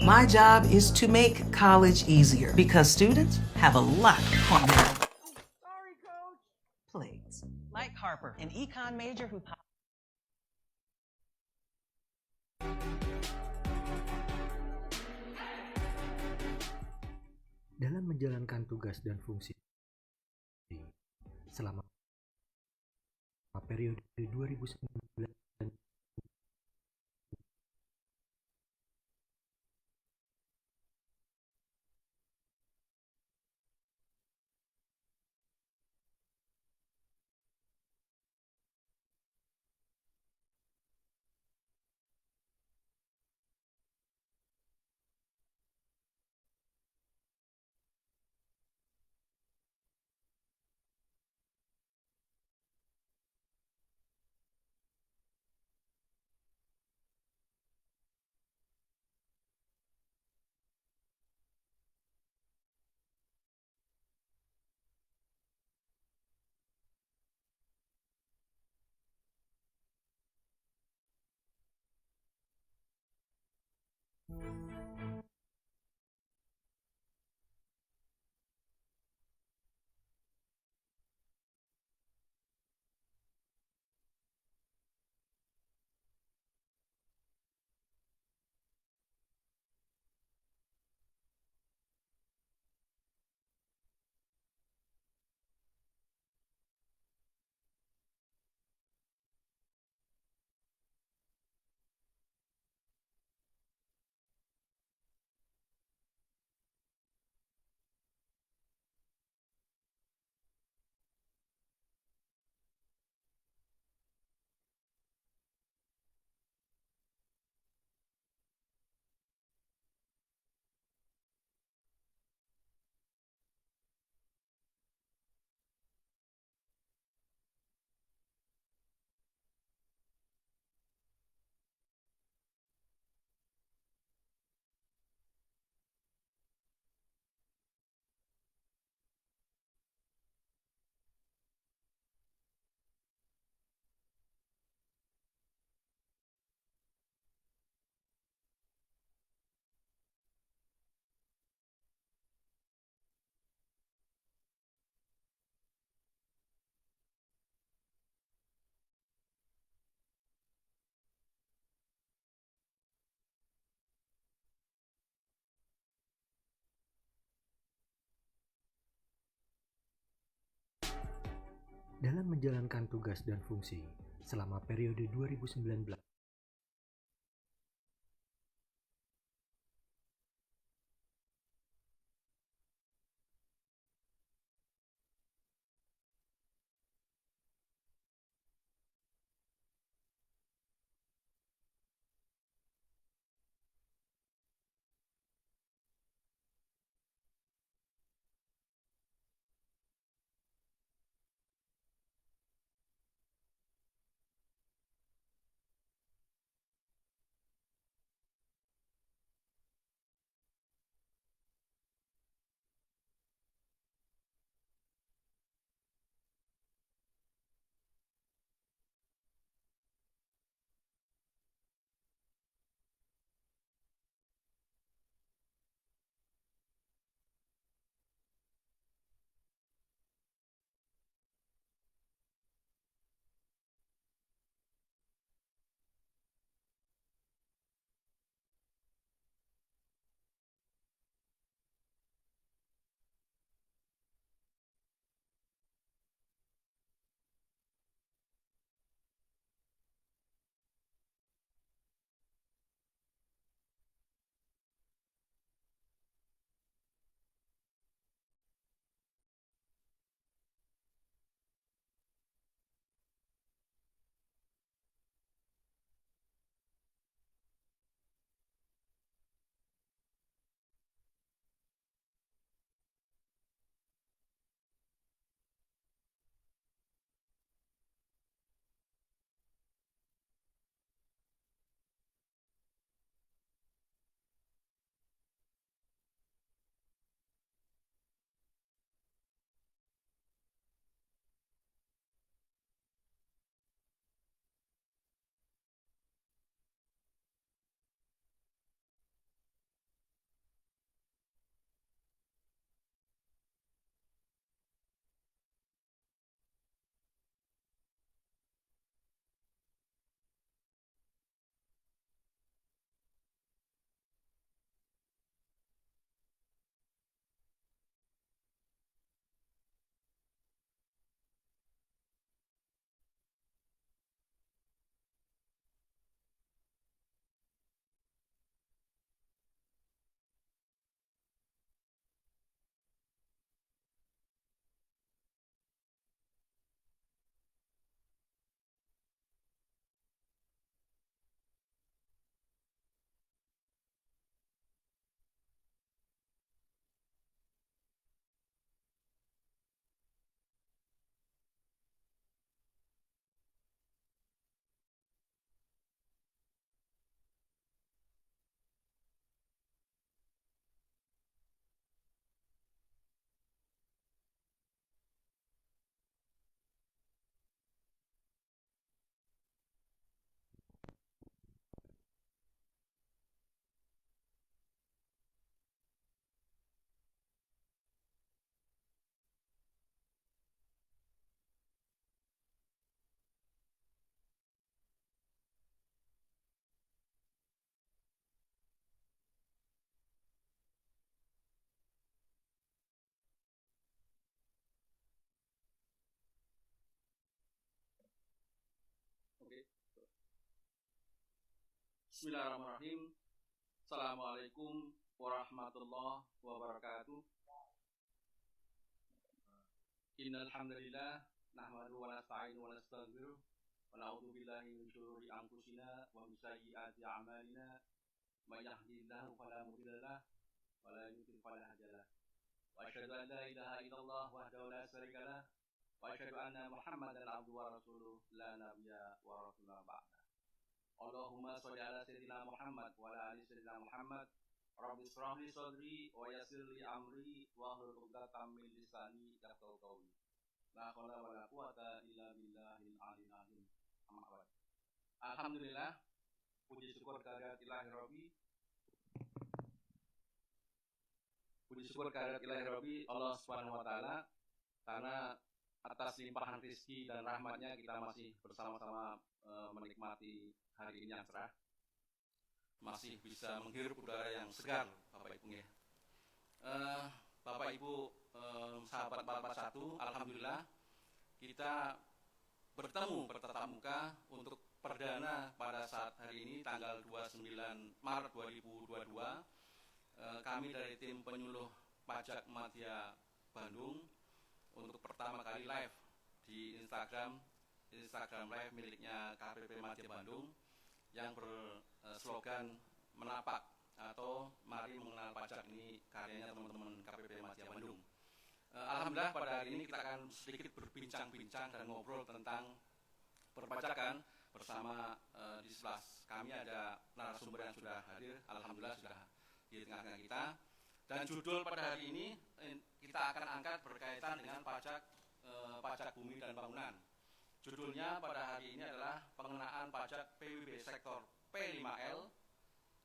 My job is to make college easier because students have a lot on their plates. Like Harper, an econ major who dalam menjalankan tugas dan fungsi selama periode 2009. Dalam menjalankan tugas dan fungsi selama periode 2019. Bismillahirrahmanirrahim. Assalamualaikum warahmatullahi wabarakatuh. Innal hamdalillah nahmaduhu wa nasta'inu wa nastaghfiruh wa na'udzu billahi min shururi anfusina wa min sayyiati a'malina. May yahdihillahu fala mudilla lahu wa la yudlil fala hadiya lahu. Wa asyhadu an la ilaha illallah wahdahu la syarika lahu wa asyhadu anna Muhammadan abduhu wa rasuluh la nabiyya wa rasulullah ba'da. Allahumma sholli ala sayyidina Muhammad wa ala ali sayyidina Muhammad. Rabbi shrah li sadri wa yassir li amri wa hlul 'uqdatam min lisani yafqahu qawli. La haula wa la quwata illa billahil aliyil azim. Amma ba'd. Alhamdulillah, puji syukur kehadirat Ilahi Rabbi. Puji syukur kehadirat Ilahi Rabbi Allah Subhanahu wa taala, karena atas limpahan rezeki dan rahmatnya kita masih bersama-sama menikmati hari ini yang cerah, masih bisa menghirup udara yang segar, Bapak Ibu ya. Bapak Ibu, sahabat 441, alhamdulillah kita bertatap muka untuk perdana pada saat hari ini tanggal 29 Maret 2022. Kami dari tim penyuluh pajak Madya Bandung untuk pertama kali live di Instagram live miliknya KPP Madya Bandung yang berslogan menapak atau mari mengenal pajak. Ini karyanya teman-teman KPP Madya Bandung. Alhamdulillah pada hari ini kita akan sedikit berbincang-bincang dan ngobrol tentang perpajakan bersama di sebelah kami ada narasumber yang sudah hadir. Alhamdulillah sudah di tengah-tengah kita. Dan judul pada hari ini kita akan angkat berkaitan dengan pajak bumi dan bangunan. Judulnya pada hari ini adalah pengenaan pajak PWB sektor P5L.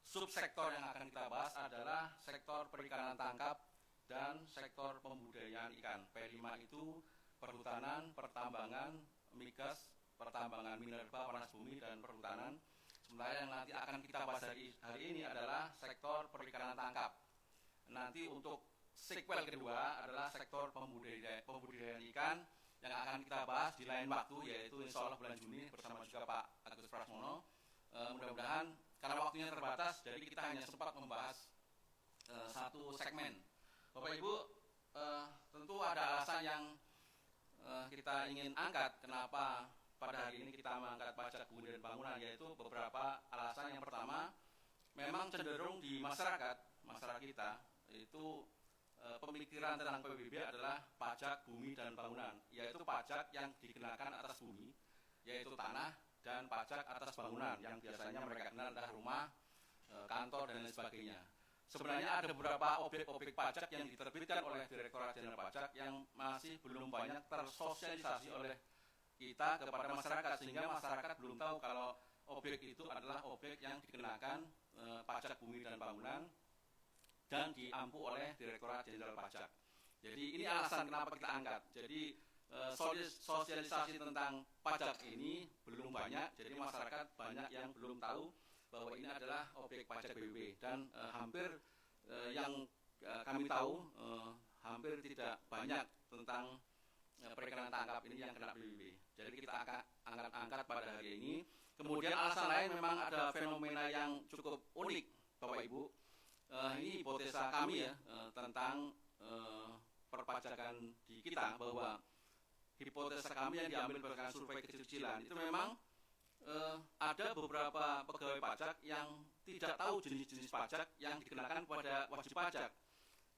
Subsektor yang akan kita bahas adalah sektor perikanan tangkap dan sektor pembudidayaan ikan. P5 itu perhutanan, pertambangan, migas, pertambangan minerba, panas bumi, dan perhutanan. Sementara yang nanti akan kita bahas hari ini adalah sektor perikanan tangkap. Nanti untuk sequel kedua adalah sektor pembudidayaan ikan yang akan kita bahas di lain waktu, yaitu insya Allah bulan Juni bersama juga Pak Agus Prasmono. Mudah-mudahan karena waktunya terbatas, jadi kita hanya sempat membahas satu segmen. Bapak Ibu, tentu ada alasan yang kita ingin angkat kenapa pada hari ini kita mengangkat pajak bumi dan bangunan, yaitu beberapa alasan. Yang pertama, memang cenderung di masyarakat kita itu pemikiran tentang PBB adalah pajak bumi dan bangunan, yaitu pajak yang dikenakan atas bumi, yaitu tanah, dan pajak atas bangunan yang biasanya mereka kenal adalah rumah, kantor, dan lain sebagainya. Sebenarnya ada beberapa objek-objek pajak yang diterbitkan oleh Direktorat Jenderal Pajak yang masih belum banyak tersosialisasi oleh kita kepada masyarakat, sehingga masyarakat belum tahu kalau objek itu adalah objek yang dikenakan pajak bumi dan bangunan dan diampu oleh Direktorat Jenderal Pajak. Jadi ini alasan kenapa kita angkat. Jadi sosialisasi tentang pajak ini belum banyak, jadi masyarakat banyak yang belum tahu bahwa ini adalah objek pajak PBB. Dan hampir yang kami tahu hampir tidak banyak tentang perikanan tangkap ini yang kena PBB. Jadi kita akan angkat pada hari ini. Kemudian alasan lain, memang ada fenomena yang cukup unik, Bapak Ibu. Ini hipotesa kami ya tentang perpajakan di kita, bahwa hipotesa kami yang diambil berdasarkan survei kecil-kecilan itu memang ada beberapa pegawai pajak yang tidak tahu jenis-jenis pajak yang dikenakan kepada wajib pajak.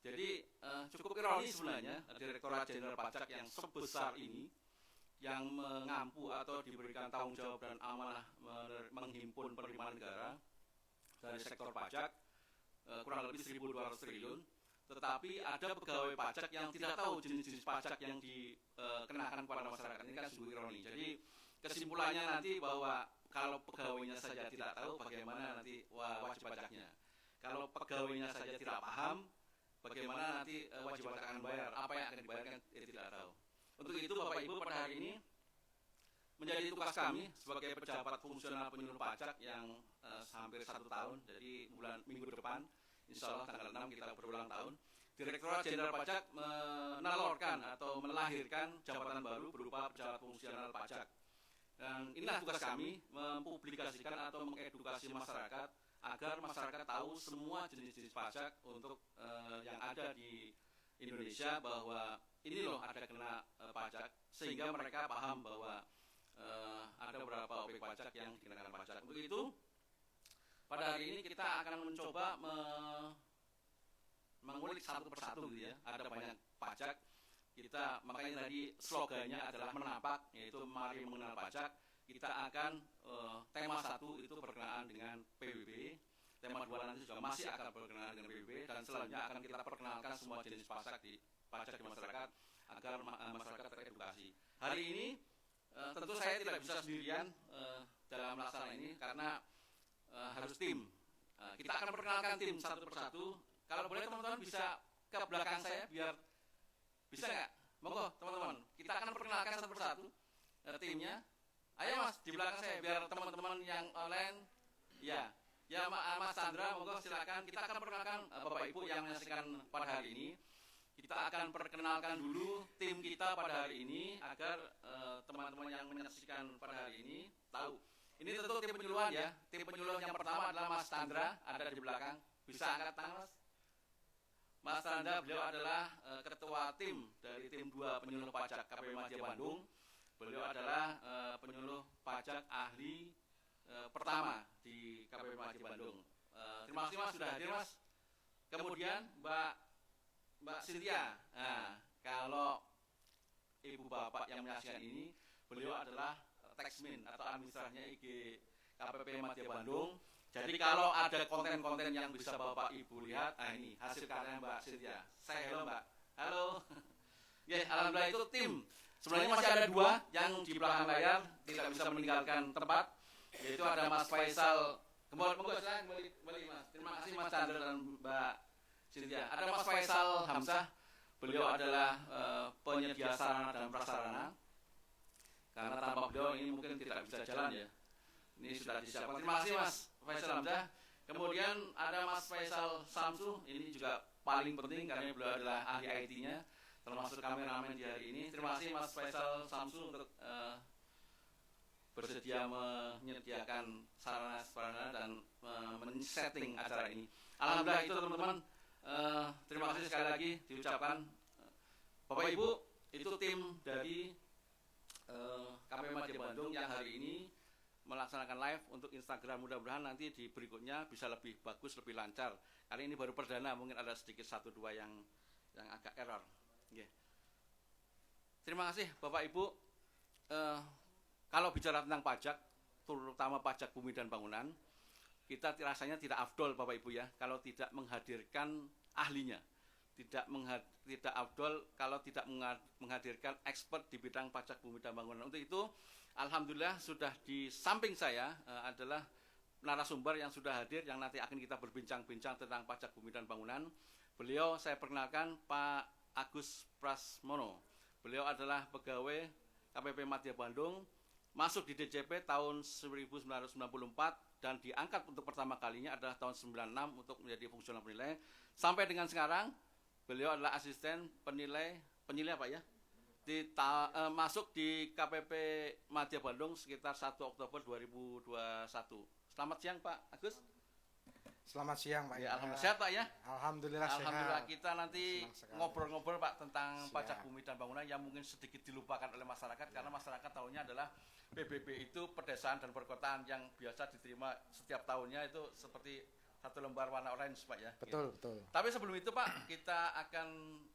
Jadi cukup ironis sebenarnya, Direktorat Jenderal Pajak yang sebesar ini yang mengampu atau diberikan tanggung jawab dan amanah menghimpun penerimaan negara dari sektor pajak kurang lebih 1.200 triliun, tetapi ada pegawai pajak yang tidak tahu jenis-jenis pajak yang dikenakan kepada masyarakat. Ini kan sungguh ironi. Jadi kesimpulannya nanti bahwa kalau pegawainya saja tidak tahu, bagaimana nanti wajib pajaknya? Kalau pegawainya saja tidak paham, bagaimana nanti wajib pajak akan bayar? Apa yang akan dibayarkan tidak tahu. Untuk itu Bapak Ibu, pada hari ini menjadi tugas kami sebagai pejabat fungsional penyuluh pajak yang hampir 1 tahun, jadi minggu depan, insya Allah tanggal 6 kita berulang tahun, Direktorat Jenderal Pajak menelurkan atau melahirkan jabatan baru berupa pejabat fungsional pajak. Dan inilah tugas kami, mempublikasikan atau mengedukasi masyarakat agar masyarakat tahu semua jenis-jenis pajak untuk yang ada di Indonesia, bahwa ini loh ada kena pajak, sehingga mereka paham bahwa ada beberapa objek pajak yang dikenakan pajak. Untuk itu pada hari ini kita akan mencoba mengulik satu persatu gitu ya. Ada banyak pajak. Kita makanya tadi slogannya adalah menapak, yaitu mari mengenal pajak. Kita akan tema 1 itu berkenaan dengan PBB, tema 2 nanti juga masih akan berkenaan dengan PBB, dan selanjutnya akan kita perkenalkan semua jenis pajak di masyarakat agar masyarakat teredukasi. Hari ini tentu saya tidak bisa sendirian dalam melaksanakan ini karena harus tim. Kita akan perkenalkan tim satu persatu. Kalau boleh teman-teman bisa ke belakang saya biar bisa nggak? Monggo teman-teman, kita akan perkenalkan satu persatu timnya. Ayo Mas, di belakang saya biar teman-teman yang online. Ya Mas Chandra, monggo silakan. Kita akan perkenalkan Bapak Ibu yang menyaksikan pada hari ini. Kita akan perkenalkan dulu tim kita pada hari ini agar teman-teman yang menyaksikan pada hari ini tahu. Ini tentu tim penyuluhan ya. Tim penyuluh yang pertama adalah Mas Chandra, ada di belakang. Bisa angkat tangan Mas. Mas Chandra, beliau adalah ketua tim dari tim 2 penyuluh pajak KPP Madya Bandung. Beliau adalah penyuluh pajak ahli pertama di KPP Madya Bandung. Terima kasih Mas sudah hadir Mas. Kemudian Mbak Cynthia. Nah, kalau Ibu Bapak yang menyaksikan ini, beliau adalah taxmin atau administrasinya IG KPP Madya Bandung. Jadi kalau ada konten-konten yang bisa Bapak Ibu lihat, ini hasil karya Mbak Cynthia. Saya halo Mbak. Halo. Ya, alhamdulillah itu tim. Sebenarnya masih ada 2 yang di belakang layar tidak bisa meninggalkan tempat, yaitu ada Mas Faisal. Monggo silakan kembali Mas. Terima kasih Mas Chandra dan Mbak Cynthia. Ada Mas Faisal Hamzah. Beliau adalah penyedia sarana dan prasarana. Karena tanpa beliau ini mungkin tidak bisa jalan ya. Ini sudah disiapkan. Terima kasih Mas Faisal Hamzah. Kemudian ada Mas Faisal Samsu, ini juga paling penting karena beliau adalah ahli IT-nya, termasuk kameramen di hari ini. Terima kasih Mas Faisal Samsu untuk bersedia menyediakan sarana dan men-setting acara ini. Alhamdulillah itu teman-teman. Terima kasih sekali lagi diucapkan. Bapak Ibu, itu tim dari KPP Madya Bandung yang hari ini melaksanakan live untuk Instagram. Mudah-mudahan nanti di berikutnya bisa lebih bagus, lebih lancar. Kali ini baru perdana, mungkin ada sedikit 1-2 yang agak error. Okay. Terima kasih Bapak Ibu. Kalau bicara tentang pajak, terutama pajak bumi dan bangunan, kita rasanya tidak afdol Bapak Ibu ya, kalau tidak menghadirkan ahlinya. Tidak afdol kalau tidak menghadirkan expert di bidang pajak bumi dan bangunan. Untuk itu, alhamdulillah sudah di samping saya adalah narasumber yang sudah hadir, yang nanti akan kita berbincang-bincang tentang pajak bumi dan bangunan. Beliau saya perkenalkan Pak Agus Prasmono. Beliau adalah pegawai KPP Madya Bandung, masuk di DJP tahun 1994 dan diangkat untuk pertama kalinya adalah tahun 96 untuk menjadi fungsional penilai. Sampai dengan sekarang, beliau adalah asisten penilai apa ya? Masuk di KPP Madya Bandung sekitar 1 Oktober 2021. Selamat siang Pak Agus. Selamat siang Pak. Ya, alhamdulillah sehat Pak ya. Alhamdulillah sehat. Alhamdulillah kita nanti ngobrol-ngobrol Pak tentang pajak bumi dan bangunan yang mungkin sedikit dilupakan oleh masyarakat karena masyarakat tahunya adalah PBB itu pedesaan dan perkotaan yang biasa diterima setiap tahunnya itu seperti 1 lembar warna orange Pak ya. Betul, gitu. betul. Tapi sebelum itu Pak, kita akan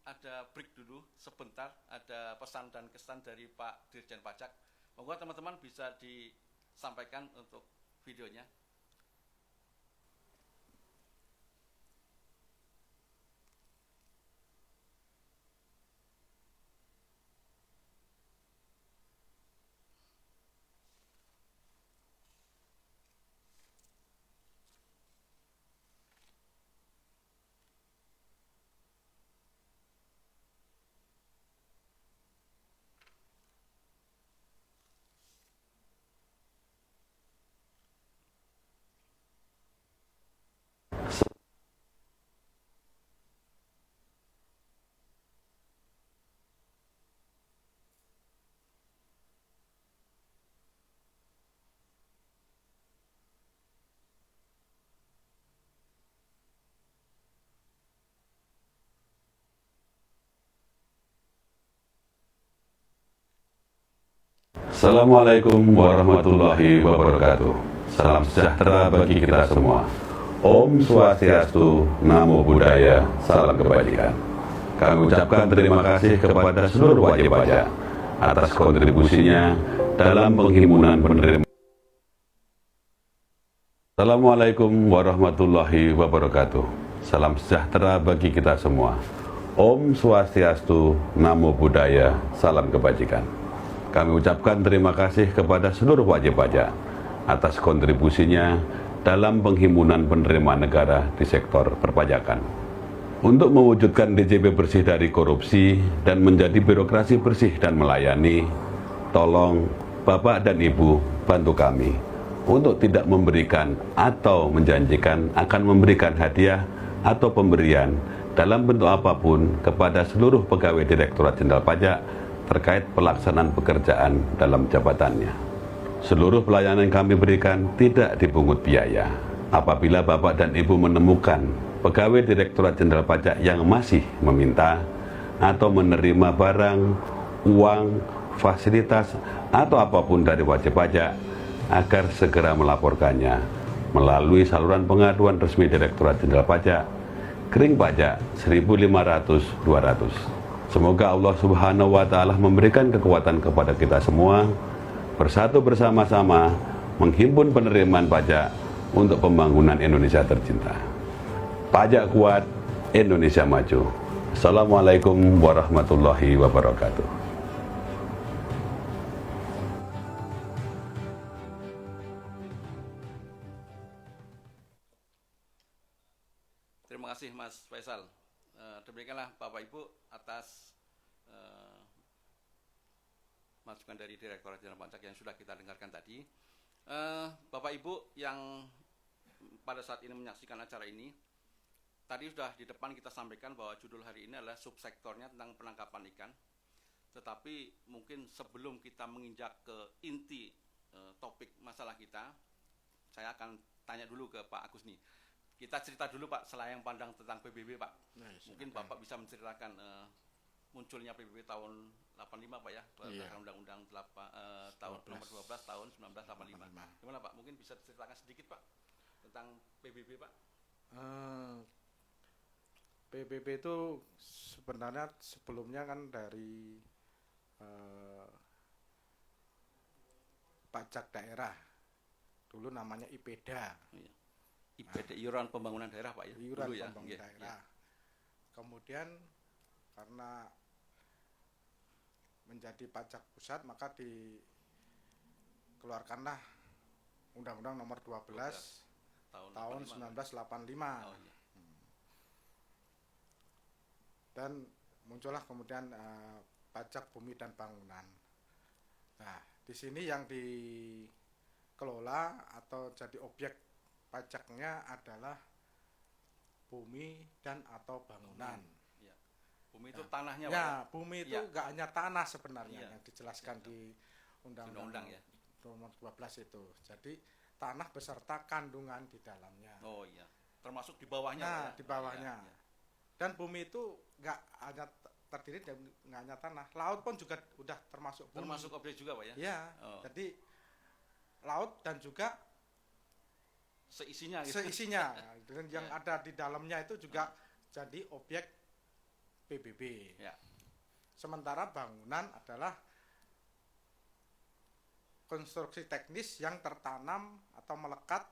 ada break dulu sebentar, ada pesan dan kesan dari Pak Dirjen Pajak. Monggo teman-teman bisa disampaikan untuk videonya. Assalamualaikum warahmatullahi wabarakatuh. Salam sejahtera bagi kita semua. Om Swastiastu, Namo Buddhaya, salam kebajikan. Kami ucapkan terima kasih kepada seluruh wajib pajak atas kontribusinya dalam penghimpunan penerima. Assalamualaikum warahmatullahi wabarakatuh. Salam sejahtera bagi kita semua. Om Swastiastu, Namo Buddhaya, salam kebajikan. Kami ucapkan terima kasih kepada seluruh wajib pajak atas kontribusinya dalam penghimpunan penerimaan negara di sektor perpajakan. Untuk mewujudkan DJP bersih dari korupsi dan menjadi birokrasi bersih dan melayani, tolong Bapak dan Ibu bantu kami untuk tidak memberikan atau menjanjikan akan memberikan hadiah atau pemberian dalam bentuk apapun kepada seluruh pegawai Direktorat Jenderal Pajak terkait pelaksanaan pekerjaan dalam jabatannya. Seluruh pelayanan yang kami berikan tidak dipungut biaya. Apabila Bapak dan Ibu menemukan pegawai Direktorat Jenderal Pajak yang masih meminta atau menerima barang, uang, fasilitas, atau apapun dari wajib pajak, agar segera melaporkannya melalui saluran pengaduan resmi Direktorat Jenderal Pajak, Kering Pajak 1500-200. Semoga Allah Subhanahu wa Ta'ala memberikan kekuatan kepada kita semua, bersatu bersama-sama menghimpun penerimaan pajak untuk pembangunan Indonesia tercinta. Pajak kuat, Indonesia maju. Assalamualaikum warahmatullahi wabarakatuh. Terima kasih Mas Faisal. Demikianlah Bapak Ibu atas masukan dari Direktorat Jenderal Pajak yang sudah kita dengarkan tadi. Bapak Ibu yang pada saat ini menyaksikan acara ini, tadi sudah di depan kita sampaikan bahwa judul hari ini adalah subsektornya tentang penangkapan ikan. Tetapi mungkin sebelum kita menginjak ke inti topik masalah kita, saya akan tanya dulu ke Pak Agus nih. Kita cerita dulu Pak, selayang pandang tentang PBB Pak. Mungkin Bapak bisa menceritakan munculnya PBB tahun 85 Pak ya, berdasarkan Undang-Undang tahun nomor 12 tahun 1985. Gimana Pak? Mungkin bisa diceritakan sedikit Pak tentang PBB Pak? PBB itu sebenarnya sebelumnya kan dari pajak daerah, dulu namanya IPEDA. IPD, Iuran Pembangunan Daerah Pak ya? Iuran dulu ya? Pembangunan Daerah. Kemudian karena menjadi pajak pusat maka dikeluarkanlah Undang-Undang nomor 12 tahun 1985. Dan muncullah kemudian pajak bumi dan bangunan. Nah, di sini yang dikelola atau jadi objek pajaknya adalah bumi dan atau bangunan. Ya. Bumi itu tanahnya Pak ya? Ya, bumi itu nggak hanya tanah sebenarnya yang dijelaskan di Undang-Undang ya. Nomor 12 itu. Jadi tanah beserta kandungan di dalamnya. Oh iya. Termasuk di bawahnya Pak ya? Di bawahnya. Ya. Dan bumi itu nggak hanya terdiri dari nggak hanya tanah, laut pun juga udah termasuk bumi. Termasuk objek juga Pak ya? Iya. Jadi laut dan juga seisinya gitu. Seisinya. Dan yang ada di dalamnya itu juga jadi objek PBB. Ya. Sementara bangunan adalah konstruksi teknis yang tertanam atau melekat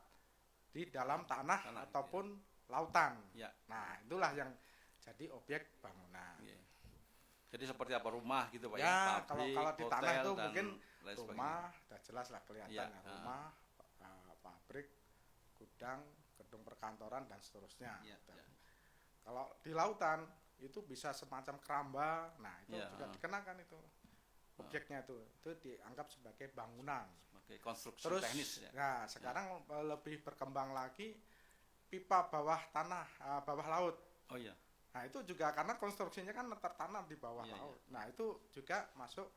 di dalam tanah ataupun lautan. Ya. Nah, itulah yang jadi objek bangunan. Ya. Jadi seperti apa rumah gitu Pak ya? Pabrik, kalau di tanah itu mungkin rumah, udah jelas lah kelihatan ya. Rumah, pabrik, gudang, gedung perkantoran dan seterusnya. Ya. Kalau di lautan itu bisa semacam keramba, nah itu juga dikenakan itu objeknya itu dianggap sebagai bangunan. Oke, konstruksi terus, teknis ya. Nah sekarang lebih berkembang lagi pipa bawah tanah, bawah laut. Oh iya. Nah itu juga karena konstruksinya kan tertanam di bawah laut. Nah itu juga masuk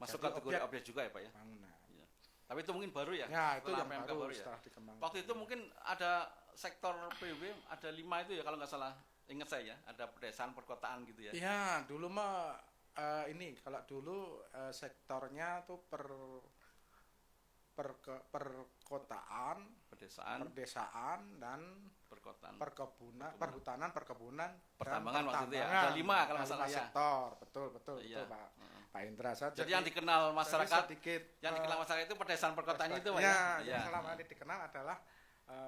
kategori objek juga ya Pak ya. Bangunan. Ya. Tapi itu mungkin baru ya. Ya itu yang PMK baru ya. setelah dikembangkan. Waktu itu mungkin ada sektor PBB ada 5 itu ya kalau nggak salah, ingat saya ya, ada pedesaan perkotaan gitu ya. Iya dulu mah ini kalau dulu sektornya tuh perkotaan, perdesaan dan perhutanan, perkebunan, pertambangan dan waktu itu ya. Ada 5 kalau nggak salah ya. Sektor, betul Iya. Pak. Pak Indra. Jadi yang dikenal masyarakat, yang dikenal masyarakat itu pedesaan perkotaan itu, Pak. Ya, Ya. yang selama ini dikenal adalah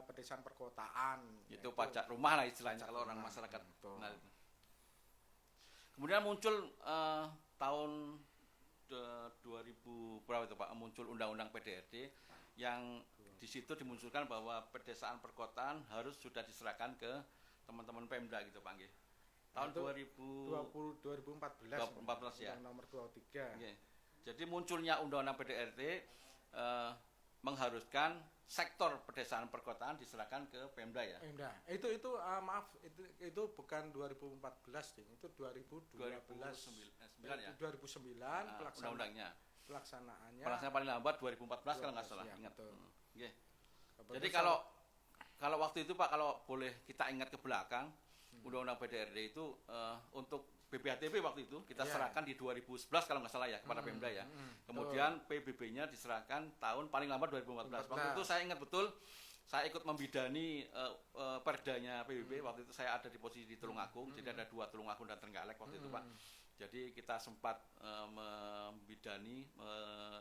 pedesaan perkotaan. Itu pajak rumah lah istilahnya kalau orang masyarakat. Nah, kemudian muncul tahun 2000 berapa itu Pak, muncul undang-undang PDRT yang di situ dimunculkan bahwa pedesaan perkotaan harus sudah diserahkan ke teman-teman Pemda gitu Pak nggih. Tahun 2014 ya. Nomor 23. Nggih. Jadi munculnya undang-undang PDRT mengharuskan sektor pedesaan perkotaan diserahkan ke Pemda ya. Pemda. Itu maaf, itu bukan 2014 ding. Itu 2012. 2009 ya. 2009 undang-undangnya. Pelaksanaannya Paling lambat 2014 kalau nggak salah, ya, ingat. Betul. Jadi kalau waktu itu Pak, kalau boleh kita ingat ke belakang, undang-undang PDRT itu untuk BPHTB waktu itu kita serahkan di 2011 kalau nggak salah ya kepada Pemda ya. Kemudian PBB-nya diserahkan tahun paling lambat 2014. Waktu itu saya ingat betul, saya ikut membidani perdanya PBB. Waktu itu saya ada di posisi di Tulungagung, jadi ada 2 Tulungagung dan Trenggalek waktu itu Pak. Jadi kita sempat membidani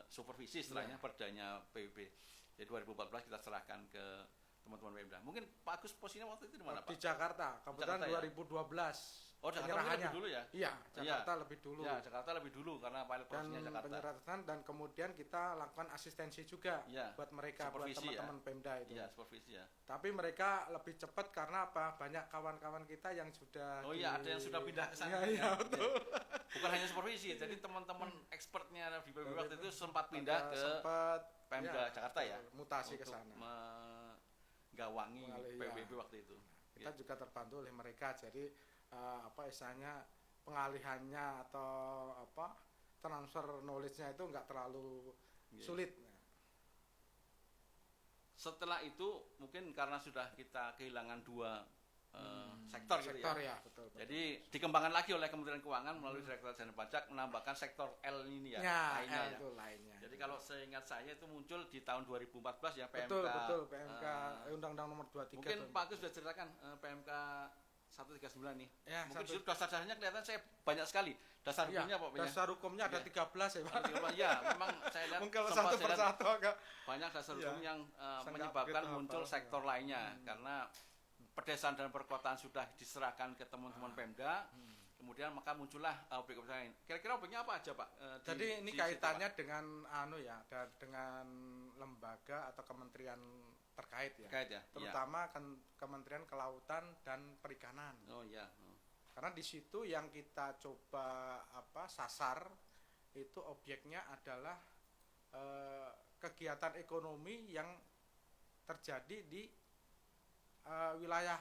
supervisi istilahnya perdanya PBB. Jadi 2014 kita serahkan ke teman-teman Pemda. Mungkin Pak Agus posisinya waktu itu di mana Pak? Di Jakarta, kebetulan 2012. Oh, Jakarta lebih dulu ya? Iya, Jakarta lebih dulu. Ya, Jakarta lebih dulu karena pilot prosesnya Jakarta. Penyerahan dan kemudian kita lakukan asistensi juga buat mereka, buat teman-teman Pemda itu. Iya, supervisi ya. Tapi mereka lebih cepat karena apa? Banyak kawan-kawan kita yang sudah ada yang sudah pindah ke sana. Iya, betul. Bukan hanya supervisi, jadi teman-teman expertnya di PBB waktu itu sempat pindah ke Pemda Jakarta ya. Mutasi ke sana. Menggawangi PBB waktu itu. Kita juga terbantu oleh mereka. Jadi istilahnya pengalihannya atau transfer knowledge-nya itu enggak terlalu sulit. Setelah itu mungkin karena sudah kita kehilangan 2 sektor gitu ya. Betul. Jadi dikembangkan lagi oleh Kementerian Keuangan melalui Direktorat Jenderal Pajak menambahkan sektor L ini lainnya. Jadi kalau seingat saya itu muncul di tahun 2014 ya PMK. Betul, PMK Undang-Undang Nomor 23. Mungkin Pak Agus sudah ceritakan PMK 139 nih. Ya, mungkin di dasar-dasarnya kelihatan saya banyak sekali. Dasar hukumnya Pak. Dasar hukumnya ada 13 ya Pak. Iya, memang saya lihat satu persatu agak banyak dasar hukum yang menyebabkan muncul sektor lainnya karena pedesaan dan perkotaan sudah diserahkan ke teman-teman Pemda. Kemudian maka muncullah objek-objek lain. Kira-kira objeknya apa aja Pak? Jadi ini kaitannya dengan dengan lembaga atau kementerian terkait ya. Terutama Kementerian Kelautan dan Perikanan. Oh iya. Karena di situ yang kita coba sasar itu objeknya adalah kegiatan ekonomi yang terjadi di wilayah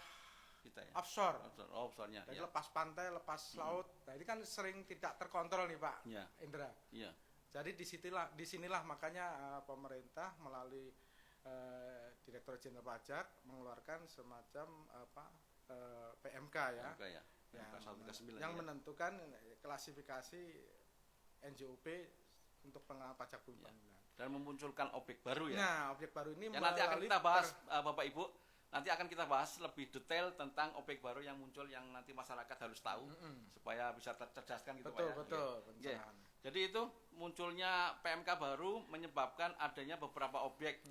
kita ya. Offshore-nya. Jadi lepas pantai, lepas laut. Nah, ini kan sering tidak terkontrol nih Pak Indra. Iya. Jadi disinilah makanya pemerintah melalui Direktorat Jenderal Pajak mengeluarkan semacam PMK ya. Yang menentukan klasifikasi NJOP untuk pengenalan pajak bumi bangunan. Dan memunculkan objek baru ya. Nah, objek baru ini yang nanti akan kita bahas Bapak Ibu. Nanti akan kita bahas lebih detail tentang objek baru yang muncul yang nanti masyarakat harus tahu supaya bisa tercerdaskan gitu Pak ya. Betul. Jadi itu munculnya PMK baru menyebabkan adanya beberapa objek.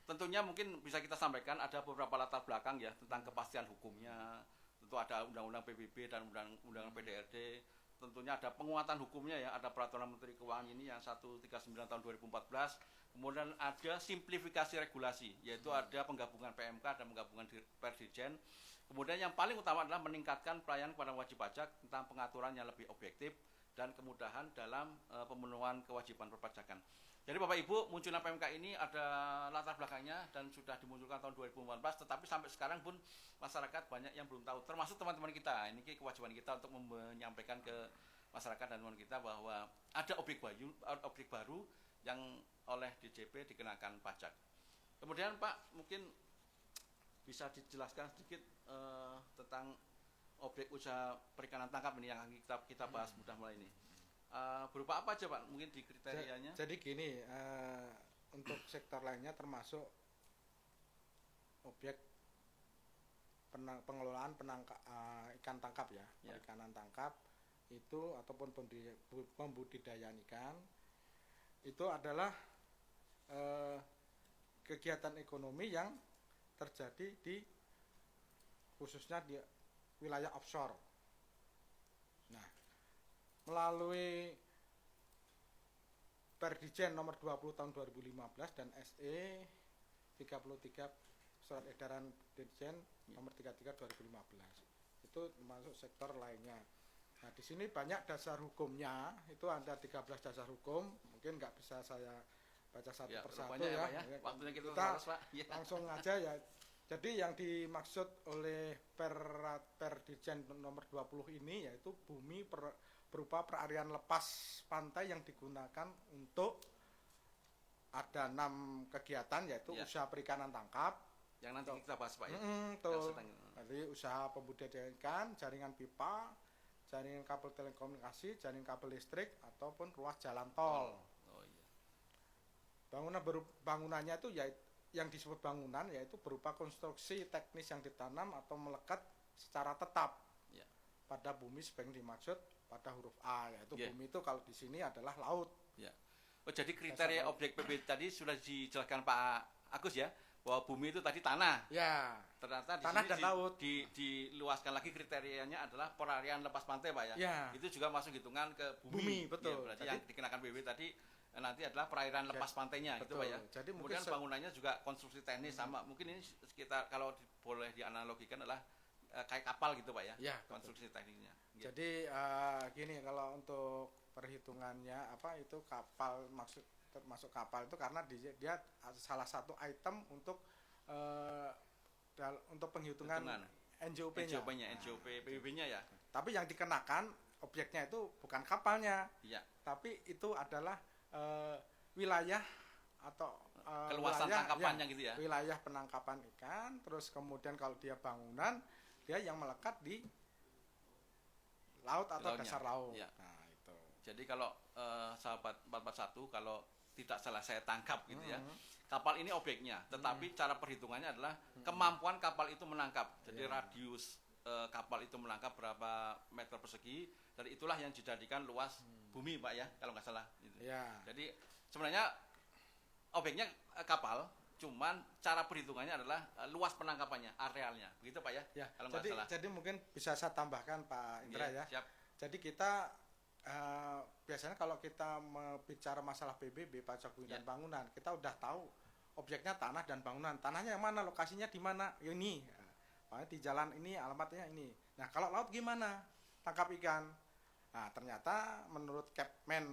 Tentunya mungkin bisa kita sampaikan ada beberapa latar belakang ya tentang kepastian hukumnya. Tentu ada undang-undang PBB dan undang-undang PDRT. Tentunya ada penguatan hukumnya ya, ada peraturan Menteri Keuangan ini yang 139 tahun 2014. Kemudian ada simplifikasi regulasi, yaitu ada penggabungan PMK dan penggabungan Perdirjen. Kemudian yang paling utama adalah meningkatkan pelayanan kepada wajib pajak tentang pengaturan yang lebih objektif dan kemudahan dalam pemenuhan kewajiban perpajakan. Jadi Bapak Ibu, munculnya PMK ini ada latar belakangnya dan sudah dimunculkan tahun 2014, tetapi sampai sekarang pun masyarakat banyak yang belum tahu, termasuk teman-teman kita. Ini kewajiban kita untuk menyampaikan ke masyarakat dan teman kita bahwa ada objek baru yang oleh DJP dikenakan pajak. Kemudian Pak, mungkin bisa dijelaskan sedikit tentang objek usaha perikanan tangkap ini yang kita bahas mudah mulai ini. berupa apa aja Pak? Mungkin di kriterianya. Jadi gini, untuk sektor lainnya termasuk objek pengelolaan ikan tangkap ya, perikanan tangkap itu ataupun pembudidayaan ikan itu adalah kegiatan ekonomi yang terjadi di khususnya di wilayah offshore. Nah, melalui Perdijen nomor 20 tahun 2015 dan SE 33 surat edaran Dirjen nomor 33 2015 itu termasuk sektor lainnya. Nah, di sini banyak dasar hukumnya, itu ada 13 dasar hukum, mungkin nggak bisa saya baca satu persatu ya. Waktunya kita Pak. Langsung aja ya. Jadi yang dimaksud oleh Perdijen nomor 20 ini yaitu bumi berupa perarian lepas pantai yang digunakan untuk ada 6 kegiatan yaitu usaha perikanan tangkap yang nanti kita bahas Pak ya. Jadi usaha pembudidayaan ikan, jaringan pipa, jaringan kabel telekomunikasi, jaringan kabel listrik ataupun ruas jalan tol. Bangunannya itu yaitu yang disebut bangunan yaitu berupa konstruksi teknis yang ditanam atau melekat secara tetap pada bumi sebagai dimaksud pada huruf A, yaitu bumi itu kalau di sini adalah laut. Oh, jadi kriteria objek PB tadi sudah dijelaskan Pak Agus ya, bahwa bumi itu tadi tanah. Ya. Ternyata di tanah sini dan laut. Diluaskan lagi kriterianya adalah perarian lepas pantai Pak ya. Itu juga masuk hitungan ke bumi. Betul. Ya, berarti yang dikenakan PB tadi nanti adalah perairan lepas pantainya gitu Pak ya. Jadi kemudian bangunannya juga konstruksi teknis sama, mungkin ini sekitar kalau boleh dianalogikan adalah kayak kapal gitu Pak ya, konstruksi tekniknya. Jadi gini, kalau untuk perhitungannya itu kapal termasuk kapal itu karena dia salah satu item untuk penghitungan NJOP-nya. NJOP PBB-nya ya. Tapi yang dikenakan objeknya itu bukan kapalnya, tapi itu adalah wilayah atau keluasan tangkapannya gitu ya. Wilayah penangkapan ikan, terus kemudian kalau dia bangunan, dia yang melekat di laut atau dasar laut. Nah, itu. Jadi kalau sahabat 441 kalau tidak salah saya tangkap gitu ya. Kapal ini objeknya, tetapi cara perhitungannya adalah kemampuan kapal itu menangkap. Jadi radius kapal itu menangkap berapa meter persegi, dari itulah yang dijadikan luas bumi Pak ya, kalau nggak salah. Gitu. Jadi sebenarnya objeknya kapal, cuman cara perhitungannya adalah luas penangkapannya, arealnya, begitu Pak ya? Kalau nggak salah. Jadi mungkin bisa saya tambahkan Pak Indra ya. Siap. Jadi kita biasanya kalau kita bicara masalah PBB, pajak bumi dan bangunan, kita udah tahu objeknya tanah dan bangunan. Tanahnya yang mana, lokasinya di mana? Ini, di jalan ini, alamatnya ini. Nah kalau laut gimana? Tangkap ikan. Nah ternyata menurut Kepmen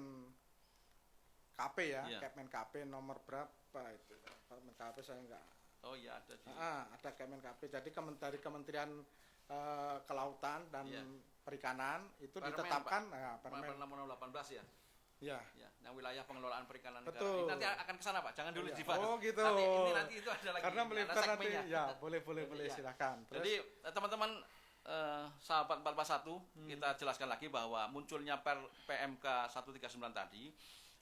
KP ya, Kepmen KP nomor berapa itu? Kepmen KP saya enggak. Oh iya ada di. Ada Kepmen KP. Jadi dari Kementerian Kelautan dan Perikanan itu ditetapkan Permen nomor 18 ya. Ya. Yang wilayah pengelolaan perikanan negara. Betul. Ini nanti akan ke sana Pak, jangan dulu dibahas. Oh gitu. Nanti itu ada lagi. Karena melibatkan nanti ya, boleh silakan. Terus, jadi teman-teman sahabat 441 kita jelaskan lagi bahwa munculnya PMK 139 tadi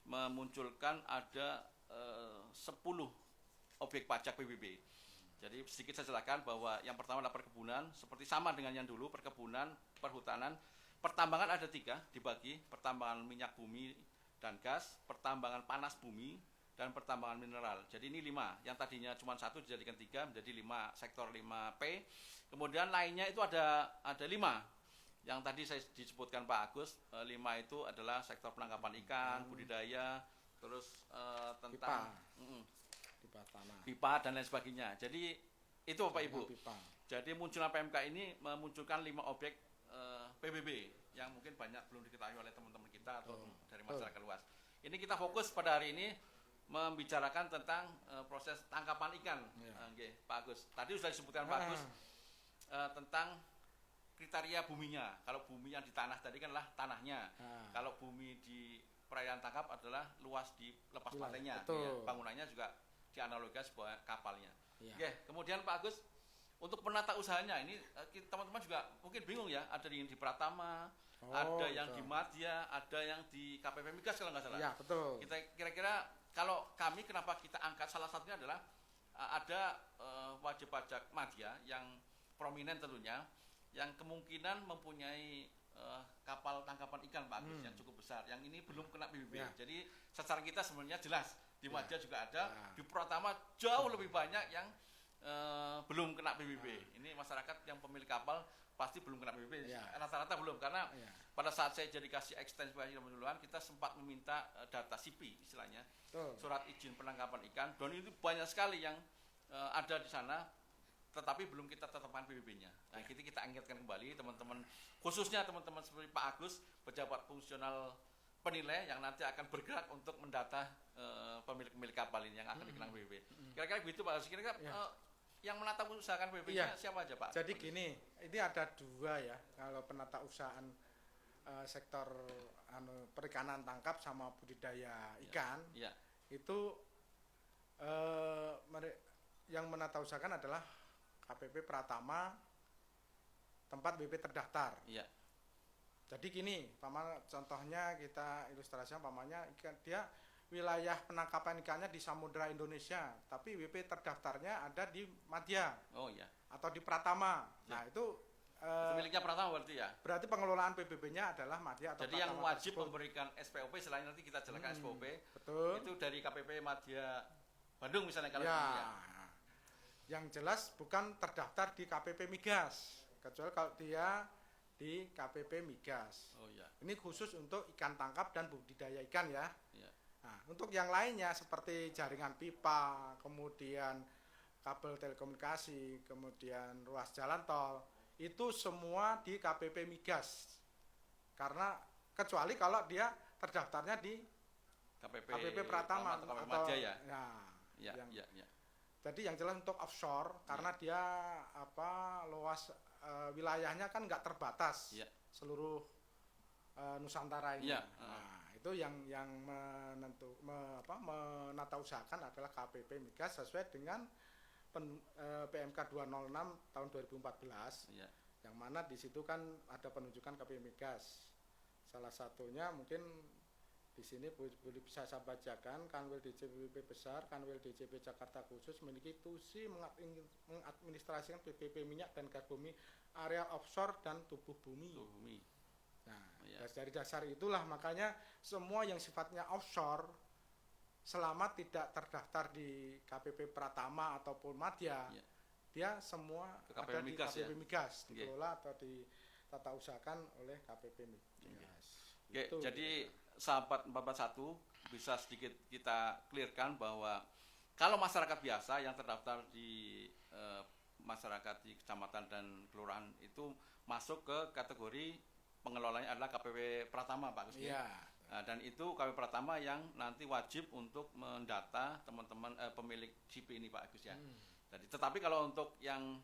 memunculkan ada 10 objek pajak PBB. Jadi sedikit saya jelaskan bahwa yang pertama adalah perkebunan, seperti sama dengan yang dulu, perkebunan, perhutanan. Pertambangan ada 3 dibagi, pertambangan minyak bumi dan gas, pertambangan panas bumi, dan pertambangan mineral. Jadi ini 5, yang tadinya cuma 1 dijadikan 3 menjadi 5 sektor 5P. Kemudian lainnya itu ada 5. Yang tadi saya disebutkan Pak Agus, 5 itu adalah sektor penangkapan ikan, budidaya, terus tentang pipa dan lain sebagainya. Jadi itu Bapak Ibu. Jadi munculnya PMK ini memunculkan 5 objek PBB yang mungkin banyak belum diketahui oleh teman-teman kita atau dari masyarakat luas. Ini kita fokus pada hari ini membicarakan tentang proses tangkapan ikan. Pak Agus. Tadi sudah disebutkan Pak Agus tentang kriteria buminya. Kalau bumi yang di tanah tadi kan adalah tanahnya. Kalau bumi di perairan tangkap adalah luas di lepas pantainya. Bangunannya juga dianalogikan sebuah kapalnya. Kemudian Pak Agus, untuk penata usahanya ini teman-teman juga mungkin bingung ya, ada di Pratama, ada yang di Madya, ada yang di KPP Migas kalau nggak salah. Iya, betul. Kita kira-kira kalau kami kenapa kita angkat salah satunya adalah ada wajib pajak Madya yang prominent tentunya, yang kemungkinan mempunyai kapal tangkapan ikan Pak Agus yang cukup besar. Yang ini belum kena PBB. Ya. Jadi sasaran kita sebenarnya jelas. Di Madya juga ada, di Pratama jauh lebih banyak yang belum kena PBB. Ini masyarakat yang pemilik kapal pasti belum kena PBB. Rata-rata belum, karena pada saat saya jadi kasih ekstensi penyeluruhan, kita sempat meminta data CP istilahnya, surat izin penangkapan ikan, dan itu banyak sekali yang ada di sana, tetapi belum kita tetapkan PBB-nya. Nah, kita angkatkan kembali teman-teman, khususnya teman-teman seperti Pak Agus, pejabat fungsional penilai yang nanti akan bergerak untuk mendata pemilik-pemilik kapal ini yang akan dikenang PBB. Kira-kira begitu Pak Agus. Kira-kira yang menata usahakan PBB-nya siapa aja Pak? Jadi gini, ini ada dua ya, kalau penata usahaan sektor perikanan tangkap sama budidaya ikan, itu yang menata usahakan adalah KPP Pratama, tempat BP terdaftar. Jadi gini, contohnya kita ilustrasikan, dia wilayah penangkapan ikannya di Samudra Indonesia, tapi WP terdaftarnya ada di Madya. Atau di Pratama. Nah, itu miliknya Pratama berarti ya? Berarti pengelolaan PBB-nya adalah Madya atau Jadi Pratama. Yang wajib memberikan SPOP, selain nanti kita jelaskan SPOP, betul. Itu dari KPP Madya Bandung misalnya kalau Yang jelas bukan terdaftar di KPP Migas, kecuali kalau dia di KPP Migas. Ini khusus untuk ikan tangkap dan budidaya ikan ya. Nah, untuk yang lainnya seperti jaringan pipa, kemudian kabel telekomunikasi, kemudian ruas jalan tol, itu semua di KPP Migas. Karena kecuali kalau dia terdaftarnya di KPP Pratama atau Madya ya. Jadi yang jelas untuk offshore, karena dia luas wilayahnya kan nggak terbatas seluruh Nusantara ini. Nah, itu yang menata usahakan adalah KPP Migas sesuai dengan PMK 206 tahun 2014, yang mana di situ kan ada penunjukan KPP Migas. Salah satunya mungkin di sini boleh bisa saya bacakan, Kanwil DCPP besar, Kanwil DCP Jakarta khusus memiliki tusi mengadministrasikan PPP minyak dan gas bumi, area offshore dan tubuh bumi. Nah, dari dasar itulah makanya semua yang sifatnya offshore selama tidak terdaftar di KPP Pratama ataupun Madya, dia semua ada di KPP Migas, dikelola atau ditata usahakan oleh KPP Migas. Jadi sahabat 441 bisa sedikit kita clearkan bahwa kalau masyarakat biasa yang terdaftar di masyarakat di kecamatan dan kelurahan itu masuk ke kategori pengelolanya adalah KPP Pratama Pak Agus. Dan itu KPP Pratama yang nanti wajib untuk mendata teman-teman pemilik CP ini Pak Agus ya. Jadi, tetapi kalau untuk yang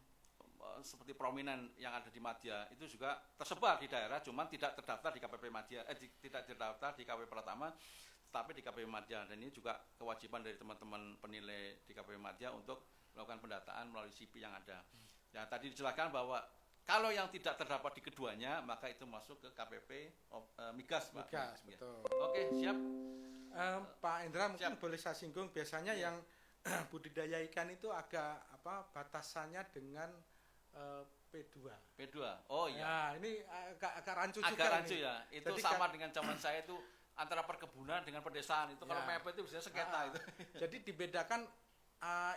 seperti prominent yang ada di Madya itu juga tersebar di daerah, cuman tidak terdaftar di KPP Madya, tidak terdaftar di KPP Pratama, tapi di KPP Madya. Dan ini juga kewajiban dari teman-teman penilai di KPP Madya untuk melakukan pendataan melalui CP yang ada. Ya, tadi dijelaskan bahwa kalau yang tidak terdapat di keduanya, maka itu masuk ke KPP Migas, Pak. Migas, betul. Oke, siap. Pak Indra, mungkin boleh saya singgung, biasanya yang budidaya ikan itu agak batasannya dengan P2. Oh iya. Nah, ini agak rancu juga. Agak rancu ya. Itu jadi sama dengan zaman saya itu antara perkebunan dengan pedesaan itu. Kalau mepet itu biasanya sengketa itu. Jadi dibedakan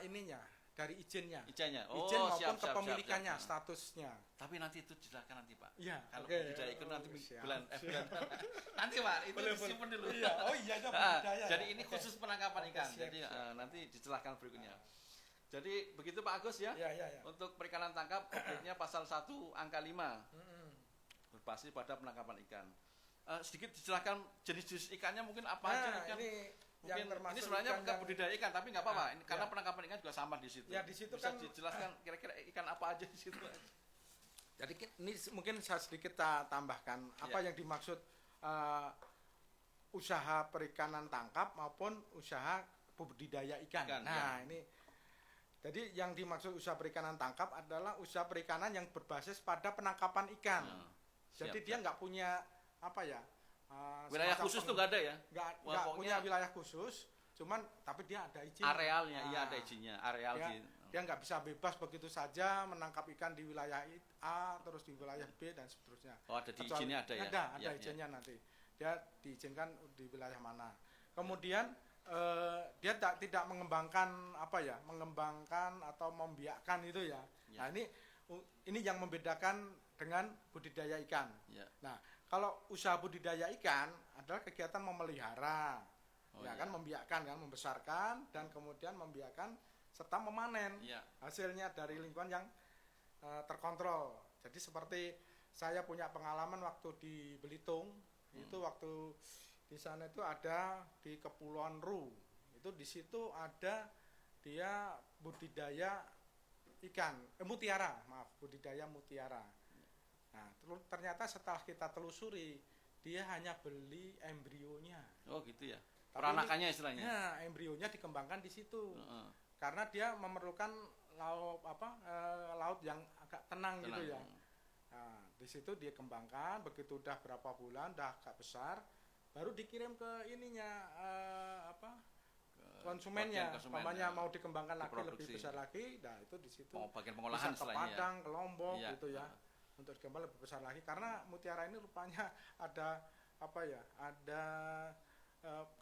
ininya dari izinnya. Izin maupun kepemilikannya, statusnya. Tapi nanti itu dijelaskan nanti Pak. Iya. Kalau tidak ikut nanti bulan nanti Pak, itu disimpan dulu. Budidaya. Jadi ini khusus penangkapan ikan. Jadi nanti dijelaskan berikutnya. Jadi begitu Pak Agus ya. Untuk perikanan tangkap objeknya pasal 1 angka 5. Berbasis pada penangkapan ikan. Sedikit dijelaskan jenis-jenis ikannya mungkin apa aja ikan. Ini sebenarnya bukan budidaya ikan tapi nggak apa-apa. Karena penangkapan ikan juga sama di situ. Ya di situ bisa kan dijelaskan kira-kira ikan apa aja di situ. Jadi ini mungkin saya sedikit tambahkan apa yang dimaksud usaha perikanan tangkap maupun usaha budidaya ikan. Ini jadi yang dimaksud usaha perikanan tangkap adalah usaha perikanan yang berbasis pada penangkapan ikan. Jadi dia nggak punya apa ya? Wilayah khusus tuh nggak ada ya? Nggak punya wilayah khusus, cuman tapi dia ada izin. Arealnya, iya ada izinnya. Areal dia nggak bisa bebas begitu saja menangkap ikan di wilayah A terus di wilayah B dan seterusnya. Oh, ada di izinnya ada ya? Ada izinnya nanti. Dia diizinkan di wilayah mana. Kemudian dia tidak mengembangkan mengembangkan atau membiakkan itu ya. Nah, ini yang membedakan dengan budidaya ikan. Ya. Nah, kalau usaha budidaya ikan adalah kegiatan memelihara, membiakkan kan, membesarkan dan kemudian membiakkan serta memanen hasilnya dari lingkungan yang terkontrol. Jadi seperti saya punya pengalaman waktu di Belitung, itu waktu di sana itu ada di Kepulauan Ru, itu di situ ada dia budidaya ikan budidaya mutiara. Nah, ternyata setelah kita telusuri dia hanya beli embrionya. Oh gitu ya. Peranakannya istilahnya. Ya, embrionya dikembangkan di situ. Karena dia memerlukan laut yang agak tenang gitu ya. Nah, di situ dia kembangkan, begitu udah berapa bulan, udah agak besar, baru dikirim ke konsumennya. Namanya mau dikembangkan lagi lebih besar lagi, nah itu di situ. Mau bagian pengolahan bisa ke Padang, ke Lombok iya, gitu ya. Untuk dikembang lebih besar lagi karena mutiara ini rupanya ada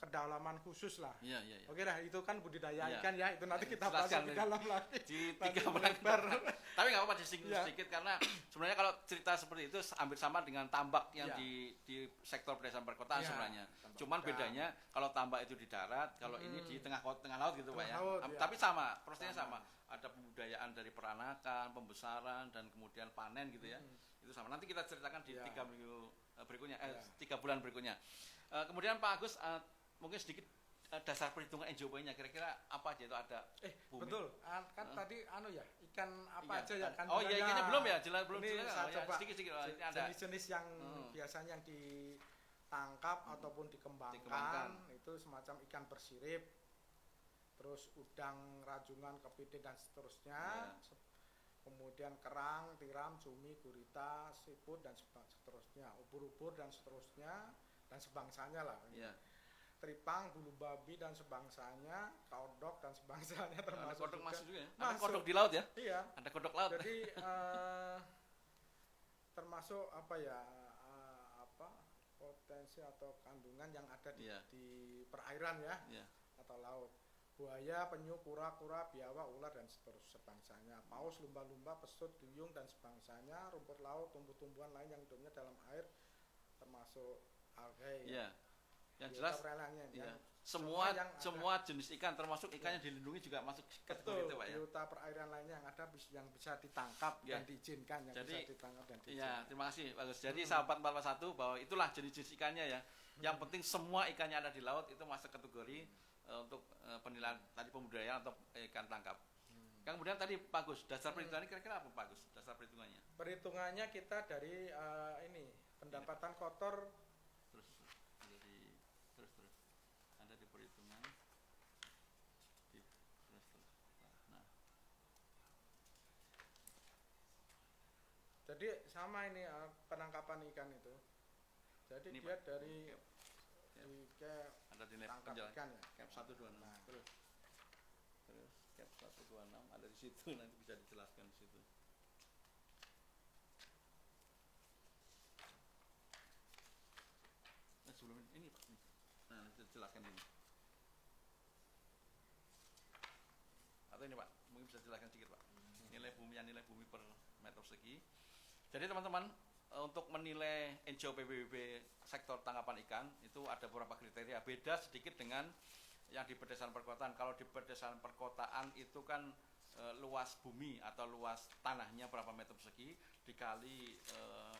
kedalaman khusus lah. Iya. Oke dah, itu kan budidaya ikan ya, itu nanti kita bahas lebih dalam lagi. Di 3 bulan. Tapi nggak apa-apa disinggung sedikit karena sebenarnya kalau cerita seperti itu hampir sama dengan tambak yang di sektor pedesaan perkotaan sebenarnya. Cuman bedanya kalau tambak itu di darat, kalau ini di tengah laut gitu Pak ya. Tapi sama, prosesnya sama. Ada pembudayaan dari peranakan, pembesaran dan kemudian panen gitu ya. Itu sama. Nanti kita ceritakan di 3 minggu berikutnya, 3 bulan berikutnya. Kemudian Pak Agus, mungkin sedikit dasar perhitungan NJOP-nya kira-kira apa aja itu ada? Bumi. Betul, kan tadi ikan apa aja ya kan? Oh iya, ikannya belum ya, belum ini jelas. saya coba Sedikit ini ada jenis-jenis yang biasanya yang ditangkap ataupun dikembangkan itu semacam ikan bersirip, terus udang, rajungan, kepiting dan seterusnya. Kemudian kerang, tiram, cumi, gurita, siput dan seterusnya, ubur-ubur dan seterusnya. Dan sebangsanya lah. Tripang, bulu babi dan sebangsanya, kodok dan sebangsanya termasuk. Ada kodok masuk juga ya? Ada kodok di laut ya? Iya. Ada kodok laut. Jadi termasuk potensi atau kandungan yang ada di perairan ya, atau laut. Buaya, penyu, kura-kura, biawak, ular dan seterusnya sebangsanya. Paus, lumba-lumba, pesut, duyung dan sebangsanya, rumput laut, tumbuh-tumbuhan lain yang hidupnya dalam air termasuk algae. Yang jelas semua jenis ikan termasuk ikan yang dilindungi juga masuk kategori itu Pak ya. Biota perairan lainnya yang ada yang bisa ditangkap dan diizinkan bisa ditangkap dan diizinkan. Iya, terima kasih Pak Gus. Jadi sahabat 441 bahwa itulah jenis-jenis ikannya ya. Yang penting semua ikannya ada di laut itu masuk kategori untuk penilaian tadi pembudidayaan atau ikan tangkap. Kemudian tadi Pak Gus, dasar perhitungannya kira-kira apa Pak Gus? Dasar perhitungannya? Perhitungannya kita dari pendapatan kotor terus ada di perhitungan nah. Jadi sama ini penangkapan ikan itu. Jadi ini dia Pak, dari ada di tangkap ikan ya, cap 126. Nah, terus cap 126 ada di situ, nanti bisa dijelaskan di situ. Sebelum ini Pak, nah nanti jelaskan ini. Atau ini Pak, mungkin bisa jelaskan sedikit Pak. Nilai bumi per meter persegi. Jadi teman-teman, untuk menilai NJOP PBB sektor tangkapan ikan itu ada beberapa kriteria. Beda sedikit dengan yang di pedesaan perkotaan. Kalau di pedesaan perkotaan itu kan luas bumi atau luas tanahnya berapa meter persegi dikali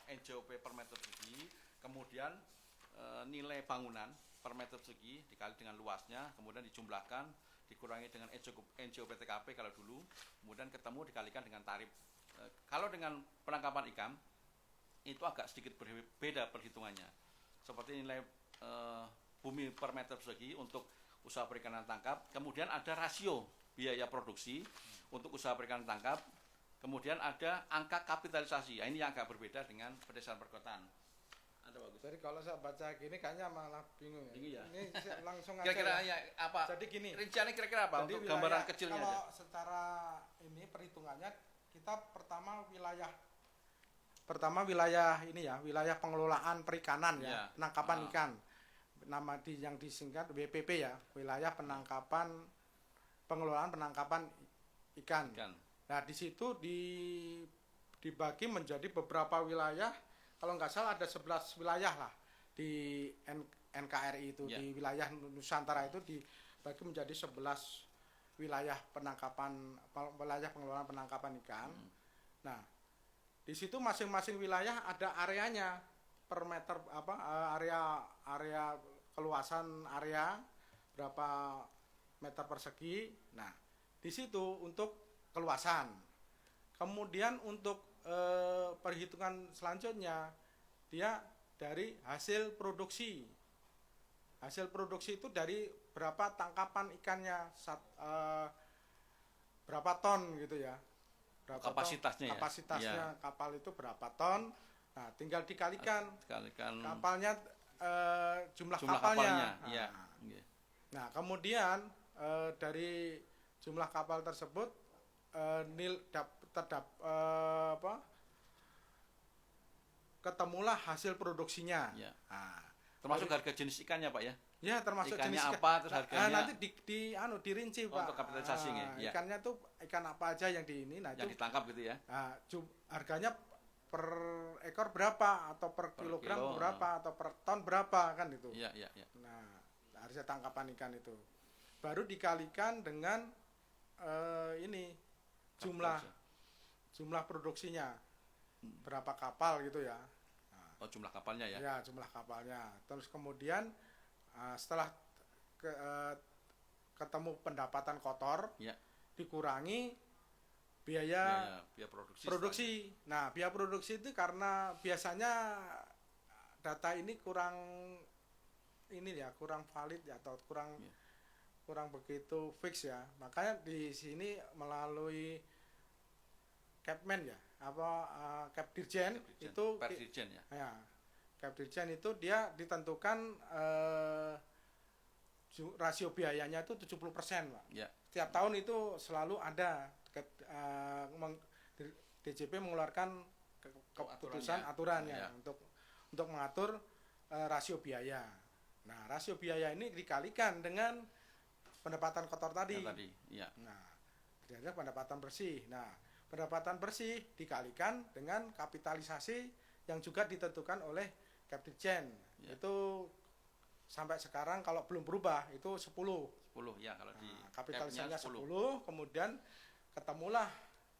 NJOP per meter persegi, kemudian nilai bangunan per meter persegi dikali dengan luasnya, kemudian dijumlahkan, dikurangi dengan NJOP TKP kalau dulu, kemudian ketemu dikalikan dengan tarif. Kalau dengan penangkapan ikan itu agak sedikit berbeda perhitungannya. Seperti nilai bumi per meter persegi untuk usaha perikanan tangkap, kemudian ada rasio biaya produksi untuk usaha perikanan tangkap Kemudian ada angka kapitalisasi. Nah, ini yang agak berbeda dengan pedesaan perkotaan. Ada bagus. Jadi kalau saya baca gini kayaknya malah bingung ya. Bingung ya? Ini langsung aja. Kira-kira ya. apa? Jadi gini. Rinciannya kira-kira apa Jadi untuk gambaran kecilnya kalau aja? secara ini perhitungannya kita pertama wilayah ini ya, wilayah pengelolaan perikanan ya, penangkapan ikan. Nama yang disingkat WPP ya, wilayah pengelolaan penangkapan ikan. Nah, di situ dibagi menjadi beberapa wilayah. Kalau nggak salah ada 11 wilayah lah di NKRI itu. Di wilayah Nusantara itu dibagi menjadi 11 wilayah pengelolaan penangkapan ikan. Nah, di situ masing-masing wilayah ada areanya per meter area keluasan area berapa meter persegi. Nah, di situ untuk keluasan. Kemudian untuk perhitungan selanjutnya dia dari hasil produksi. Hasil produksi itu dari berapa tangkapan ikannya, berapa ton gitu ya. Kapasitasnya kapal itu berapa ton. Nah, tinggal dikalikan kapalnya, jumlah kapalnya. Nah, kemudian dari jumlah kapal tersebut ketemulah hasil produksinya. Nah, termasuk harga jenis ikannya, Pak ya? Ya, termasuk ikannya jenis apa, terus harganya. nanti dirinci, Pak. Untuk kapitalisasinya. Ikannya tuh ikan apa aja yang di ini. Nah, yang ditangkap gitu ya. Nah, harganya per ekor berapa atau per kilogram berapa atau per ton berapa kan itu. Iya. Nah, harga tangkapan ikan itu. Baru dikalikan dengan jumlah produksinya. Berapa kapal gitu ya. Nah, jumlah kapalnya ya. Ya, jumlah kapalnya. Terus kemudian setelah ketemu pendapatan kotor, dikurangi biaya produksi. Nah, biaya produksi itu karena biasanya data ini kurang valid ya, atau kurang begitu fix ya. Makanya di sini melalui Capman ya, Capdirjen itu Perdirjen ya. Ya, Capdirjen itu dia ditentukan rasio biayanya itu 70%, Pak. Ya. Setiap tahun itu selalu ada DJP mengeluarkan keputusan aturannya untuk mengatur rasio biaya. Nah, rasio biaya ini dikalikan dengan pendapatan kotor tadi. Nah, jadi pendapatan bersih. Nah, pendapatan bersih dikalikan dengan kapitalisasi yang juga ditentukan oleh Capdirjen. Itu sampai sekarang kalau belum berubah itu 10 ya, kalau di kapitalisasinya 10, kemudian ketemulah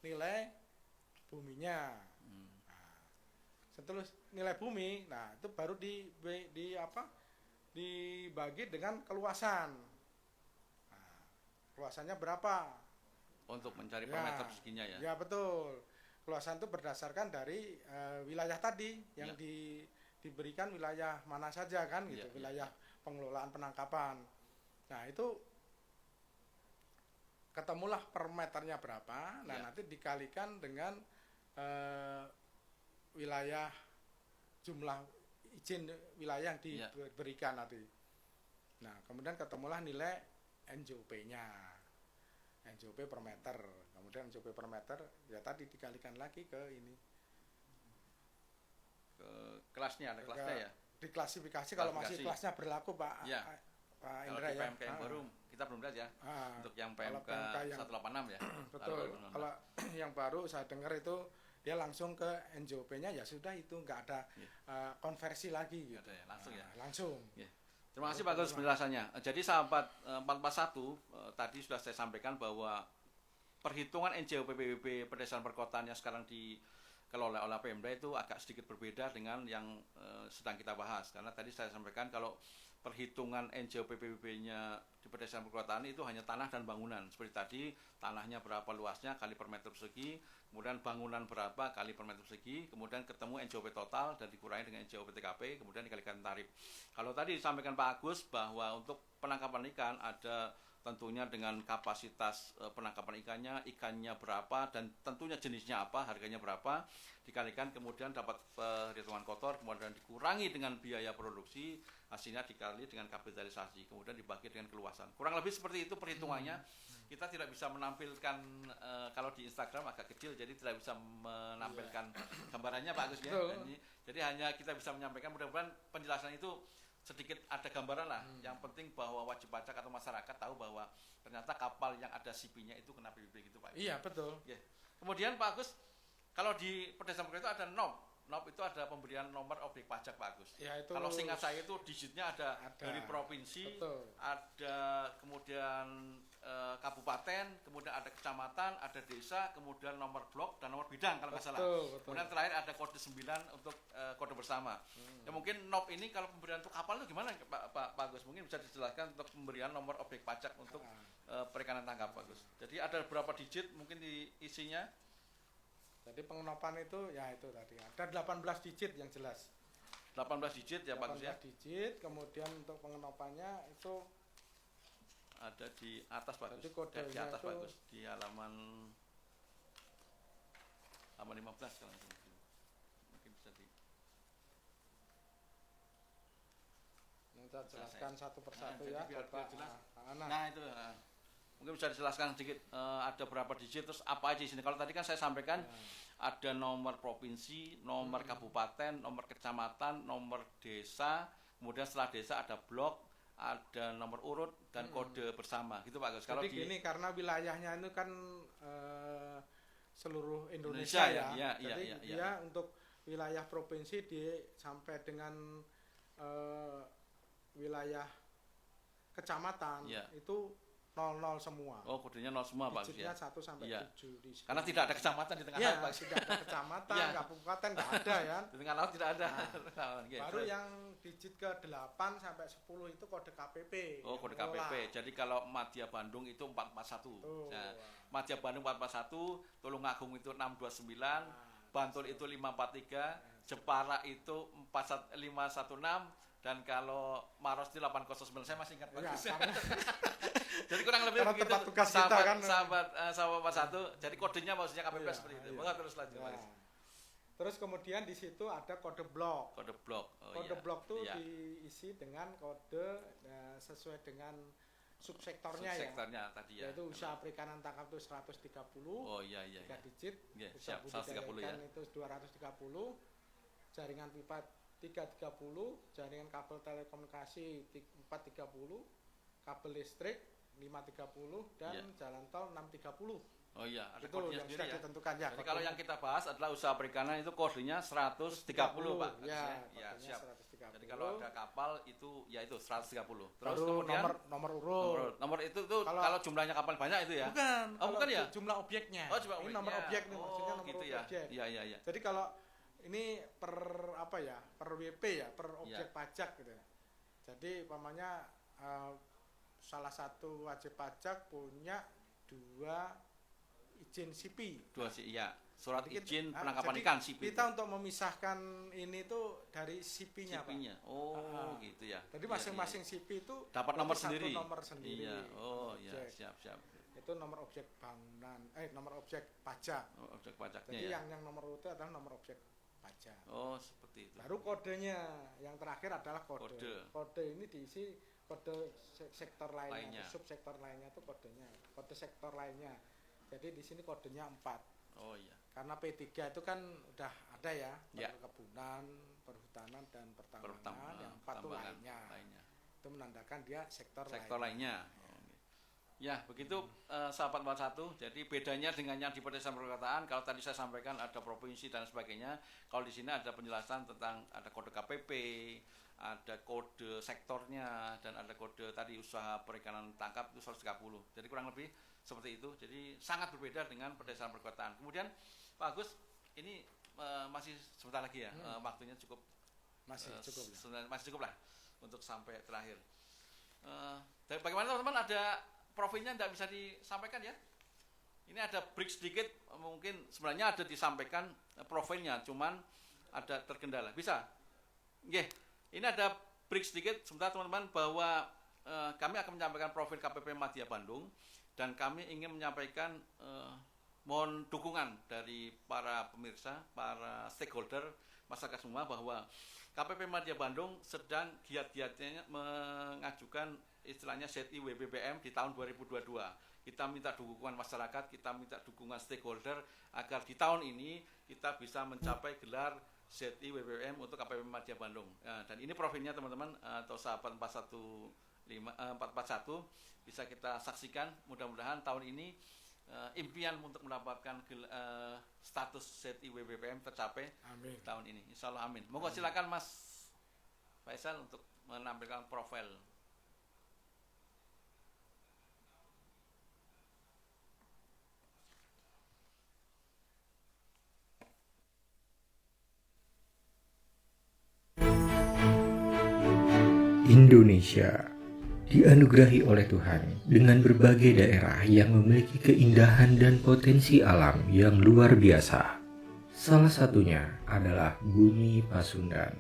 nilai buminya. Nah, setelah nilai bumi, nah itu baru dibagi dengan keluasan. Nah, keluasannya berapa? Untuk mencari per meter perseginya ya. Ya, betul. Keluasan itu berdasarkan dari wilayah tadi yang diberikan wilayah mana saja kan gitu, wilayah pengelolaan penangkapan. Nah, itu ketemulah per meternya berapa. Nah, nanti dikalikan dengan wilayah jumlah izin wilayah yang diberikan nanti. Nah, kemudian ketemulah nilai NJOP-nya. NJOP per meter. Kemudian NJOP per meter ya tadi dikalikan lagi ke ini. Ke kelasnya, ada kelasnya ya. Diklasifikasi kalau masih kelasnya berlaku, Pak. Ya. Pak Indra ya. PMK yang baru kita belum lihat ya. Untuk yang PMK 186 ya. Betul. Kalau yang baru saya dengar itu dia langsung ke NJOP-nya ya sudah, itu nggak ada konversi lagi gitu. Ya, langsung ya. Langsung. Ya. Terima kasih Pak Gus penjelasannya. Jadi sahabat 441 tadi sudah saya sampaikan bahwa perhitungan NJOP PBB pedesaan perkotaan yang sekarang dikelola oleh Pemda itu agak sedikit berbeda dengan yang sedang kita bahas. Karena tadi saya sampaikan kalau perhitungan NJOP PBB-nya di pedesaan perkotaan itu hanya tanah dan bangunan. Seperti tadi, tanahnya berapa luasnya kali per meter persegi, kemudian bangunan berapa kali per meter persegi, kemudian ketemu NJOP total dan dikurangi dengan NJOP TKP, kemudian dikalikan tarif. Kalau tadi disampaikan Pak Agus bahwa untuk penangkapan ikan ada tentunya dengan kapasitas penangkapan ikannya berapa, dan tentunya jenisnya apa, harganya berapa, dikalikan kemudian dapat perhitungan kotor, kemudian dikurangi dengan biaya produksi, hasilnya dikali dengan kapitalisasi, kemudian dibagi dengan keluasan. Kurang lebih seperti itu perhitungannya. Kita tidak bisa menampilkan, kalau di Instagram agak kecil, jadi tidak bisa menampilkan gambarannya Pak Agus ya. Jadi hanya kita bisa menyampaikan, mudah-mudahan penjelasan itu sedikit ada gambaran lah. Yang penting bahwa wajib pajak atau masyarakat tahu bahwa ternyata kapal yang ada CP-nya itu kena PBB gitu Pak. Iya betul. Yeah. Kemudian Pak Agus, kalau di Perdesaan Perkebunan itu ada NOP itu ada pemberian nomor objek pajak Pak Agus. Ya, itu kalau singkat saya itu digitnya ada dari provinsi, betul. Ada kemudian kabupaten, kemudian ada kecamatan, ada desa, kemudian nomor blok dan nomor bidang kalau nggak salah. Betul. Kemudian terakhir ada kode 9 untuk kode bersama. Ya mungkin NOP ini kalau pemberian untuk kapal itu gimana Pak Agus? Mungkin bisa dijelaskan untuk pemberian nomor objek pajak untuk perikanan tangkap Pak Agus. Jadi ada berapa digit mungkin di isinya? Jadi pengenopan itu ya itu tadi ada 18 digit yang jelas. 18 digit ya Pak Agus ya. 18 digit, kemudian untuk pengenopannya itu ada di atas Pak Agus. Di atas Pak Agus di halaman 15 kalau mungkin bisa di. Kita jelaskan satu persatu ya Pak Ana. Nah itu mungkin bisa dijelaskan sedikit ada berapa digit, terus apa aja di sini. Kalau tadi kan saya sampaikan ada nomor provinsi, nomor kabupaten, nomor kecamatan, nomor desa, kemudian setelah desa ada blok, ada nomor urut dan kode bersama gitu Pak Agus. Kalau jadi gini, karena wilayahnya itu kan seluruh Indonesia ya. Jadi dia untuk wilayah provinsi sampai dengan wilayah kecamatan itu 00 semua. Oh, kodenya 0 semua Pak Agus ya. Digitnya 1 sampai 7 di sini. Karena tidak ada kecamatan di tengah laut Pak. Tidak ada kecamatan, kabupaten enggak ada ya. Di tengah laut tidak ada. Baru yang digit ke 8 sampai 10 itu kode KPP. Oh, kode KPP. Jadi kalau Madya Bandung itu 441. Nah, Madya Bandung 441, Tulungagung itu 629, Bantul itu 543, Jepara itu 516. Dan kalau Maros di 809, saya masih ingat bagus. Jadi kurang lebih karena begitu sahabat 1. Jadi kodenya maksudnya KPP seperti itu. Maka terus lanjut. Terus kemudian di situ ada kode blok. Kode blok. Kode blok itu diisi dengan kode sesuai dengan subsektornya tadi ya. Yaitu usaha perikanan tangkap itu 130. Oh iya. 3 digit. Usaha budidaya ikan itu 230. Jaringan pipa 330, jaringan kabel telekomunikasi 430, kabel listrik 530 dan jalan tol 630. Oh iya, ada itu kodenya yang sendiri ya. ditentukan ya. Jadi kalau yang kita bahas adalah usaha perikanan itu kodenya 130 Pak. Ya, siap. 130. Jadi kalau ada kapal itu ya itu 130. Terus baru kemudian nomor urut. Nomor itu tuh kalau jumlahnya kapal banyak itu ya. Bukan. Bukan ya? Jumlah objeknya. Oh, jumlah objeknya. Ini nomor objek nih maksudnya nomor gitu objek. Iya. Jadi kalau ini per WP ya, per objek pajak gitu. Jadi umpamanya salah satu wajib pajak punya 2 izin CP. Surat izin penangkapan ikan CP. Kita untuk memisahkan ini tuh dari CP-nya, Pak. Oh, gitu ya. Jadi masing-masing CP itu dapat nomor sendiri. Nomor sendiri. Iya. Oh, iya, siap. Itu nomor objek bangunan, nomor objek pajak. Objek pajaknya. Jadi yang nomor itu adalah nomor objek pajak. Oh, seperti itu. Baru kodenya, yang terakhir adalah kode. Kode ini diisi kode sektor lainnya. Subsektor lainnya itu kodenya, kode sektor lainnya. Jadi di sini kodenya 4. Oh iya. Karena P3 itu kan udah ada ya, perkebunan, perhutanan dan pertambangan, yang 4 itu lainnya. Itu menandakan dia sektor lainnya. Ya, begitu sahabat 41. Jadi bedanya dengan yang di Perdesaan Perkotaan, kalau tadi saya sampaikan ada provinsi dan sebagainya, kalau di sini ada penjelasan tentang ada kode KPP, ada kode sektornya, dan ada kode tadi usaha perikanan tangkap itu 130. Jadi kurang lebih seperti itu. Jadi sangat berbeda dengan Perdesaan Perkotaan. Kemudian Pak Agus, ini masih sebentar lagi ya, waktunya cukup. Masih cukup lah untuk sampai terakhir. Bagaimana teman-teman, ada profilnya tidak bisa disampaikan ya? Ini ada break sedikit, mungkin sebenarnya ada disampaikan profilnya, cuman ada terkendala. Bisa? Nggih. Ini ada break sedikit sebentar teman-teman, bahwa kami akan menyampaikan profil KPP Madya Bandung, dan kami ingin menyampaikan mohon dukungan dari para pemirsa, para stakeholder, masyarakat semua, bahwa KPP Madya Bandung sedang giat-giatnya mengajukan istilahnya ZI WBBM di tahun 2022. Kita minta dukungan masyarakat, kita minta dukungan stakeholder agar di tahun ini kita bisa mencapai gelar ZI WBBM untuk KPP Madya Bandung. Dan ini profilnya teman-teman atau sahabat 441 bisa kita saksikan. Mudah-mudahan tahun ini impian untuk mendapatkan status ZI WBBM tercapai. Amin. Tahun ini. Insya Allah amin. Monggo silakan Mas Faisal untuk menampilkan profil. Indonesia dianugerahi oleh Tuhan dengan berbagai daerah yang memiliki keindahan dan potensi alam yang luar biasa. Salah satunya adalah Bumi Pasundan.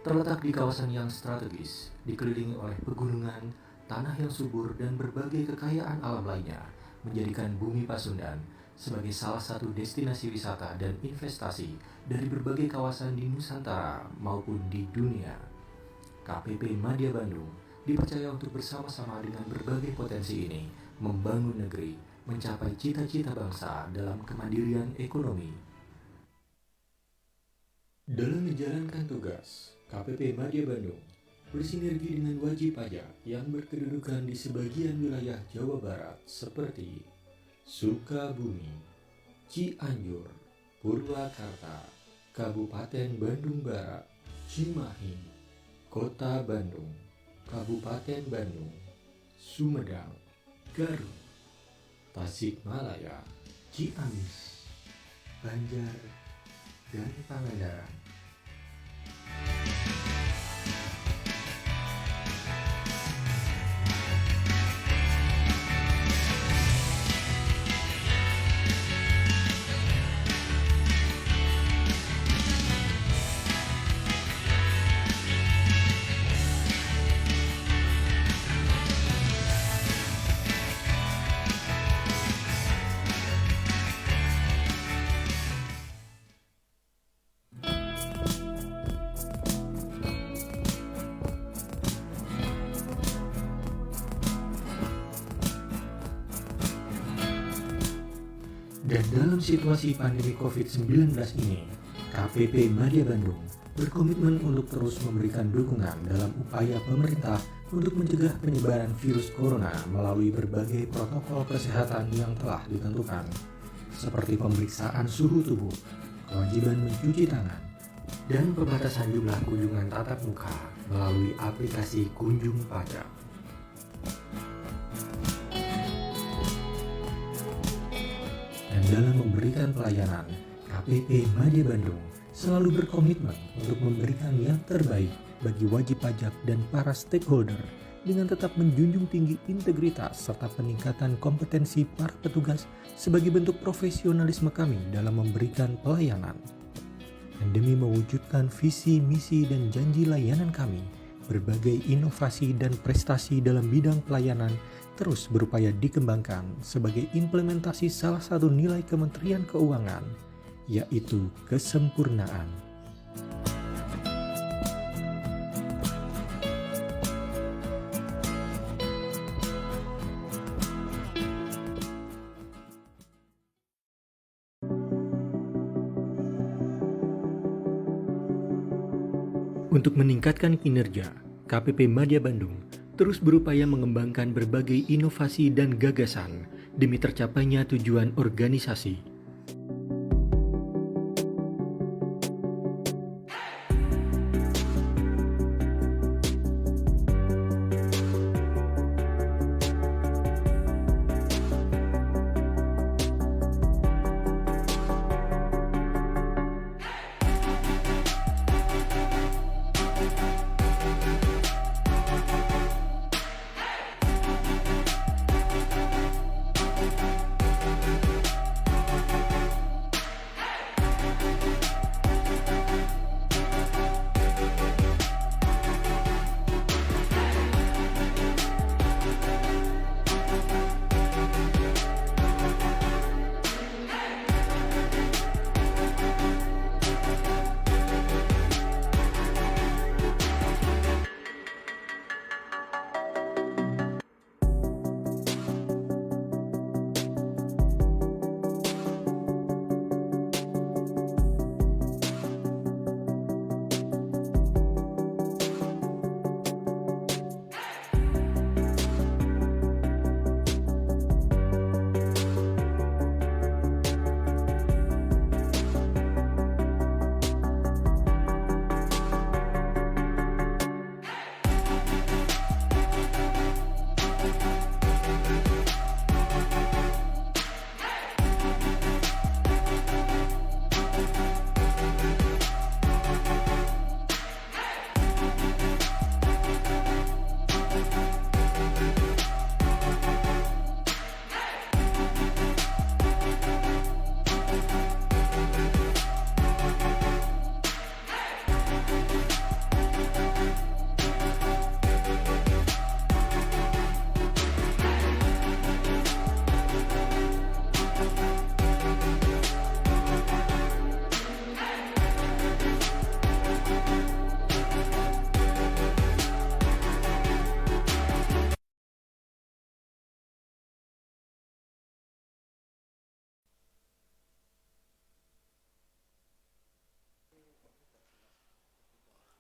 Terletak di kawasan yang strategis, dikelilingi oleh pegunungan, tanah yang subur, dan berbagai kekayaan alam lainnya, menjadikan Bumi Pasundan sebagai salah satu destinasi wisata dan investasi dari berbagai kawasan di Nusantara maupun di dunia. KPP Madya Bandung dipercaya untuk bersama-sama dengan berbagai potensi ini membangun negeri, mencapai cita-cita bangsa dalam kemandirian ekonomi. Dalam menjalankan tugas, KPP Madya Bandung bersinergi dengan wajib pajak yang berkedudukan di sebagian wilayah Jawa Barat seperti Sukabumi, Cianjur, Purwakarta, Kabupaten Bandung Barat, Cimahi, Kota Bandung, Kabupaten Bandung, Sumedang, Garut, Tasikmalaya, Ciamis, Banjar, dan Pangandaran. Dan dalam situasi pandemi COVID-19 ini, KPP Madya Bandung berkomitmen untuk terus memberikan dukungan dalam upaya pemerintah untuk mencegah penyebaran virus corona melalui berbagai protokol kesehatan yang telah ditentukan, seperti pemeriksaan suhu tubuh, kewajiban mencuci tangan, dan pembatasan jumlah kunjungan tatap muka melalui aplikasi Kunjung Pajak. Dan dalam memberikan pelayanan, KPP Madya Bandung selalu berkomitmen untuk memberikan yang terbaik bagi wajib pajak dan para stakeholder dengan tetap menjunjung tinggi integritas serta peningkatan kompetensi para petugas sebagai bentuk profesionalisme kami dalam memberikan pelayanan. Dan demi mewujudkan visi, misi, dan janji layanan kami, berbagai inovasi dan prestasi dalam bidang pelayanan terus berupaya dikembangkan sebagai implementasi salah satu nilai Kementerian Keuangan, yaitu kesempurnaan. Untuk meningkatkan kinerja, KPP Madya Bandung terus berupaya mengembangkan berbagai inovasi dan gagasan demi tercapainya tujuan organisasi.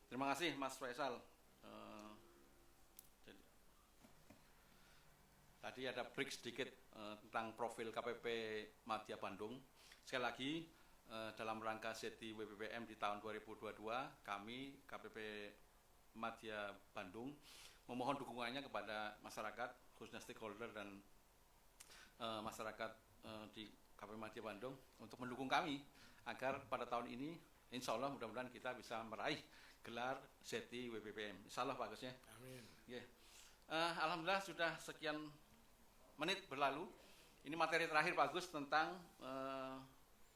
Terima kasih Mas Faisal. Tadi ada break sedikit tentang profil KPP Madya Bandung. Sekali lagi, dalam rangka SETI WPPM di tahun 2022, kami KPP Madya Bandung memohon dukungannya kepada masyarakat, khususnya stakeholder dan masyarakat di KPP Madya Bandung untuk mendukung kami agar pada tahun ini, insya Allah mudah-mudahan kita bisa meraih gelar SETI WPPM. Insya Allah Pak Agus ya. Amin. Yeah. Alhamdulillah sudah sekian menit berlalu. Ini materi terakhir Pak Agus tentang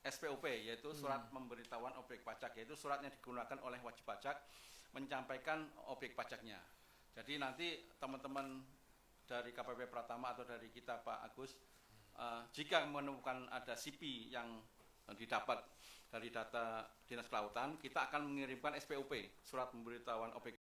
SPOP, yaitu surat pemberitahuan objek pajak, yaitu surat yang digunakan oleh wajib pajak menyampaikan objek pajaknya. Jadi nanti teman-teman dari KPP Pratama atau dari kita Pak Agus, jika menemukan ada CP yang didapat dari data Dinas Kelautan, kita akan mengirimkan SPOP, surat pemberitahuan objek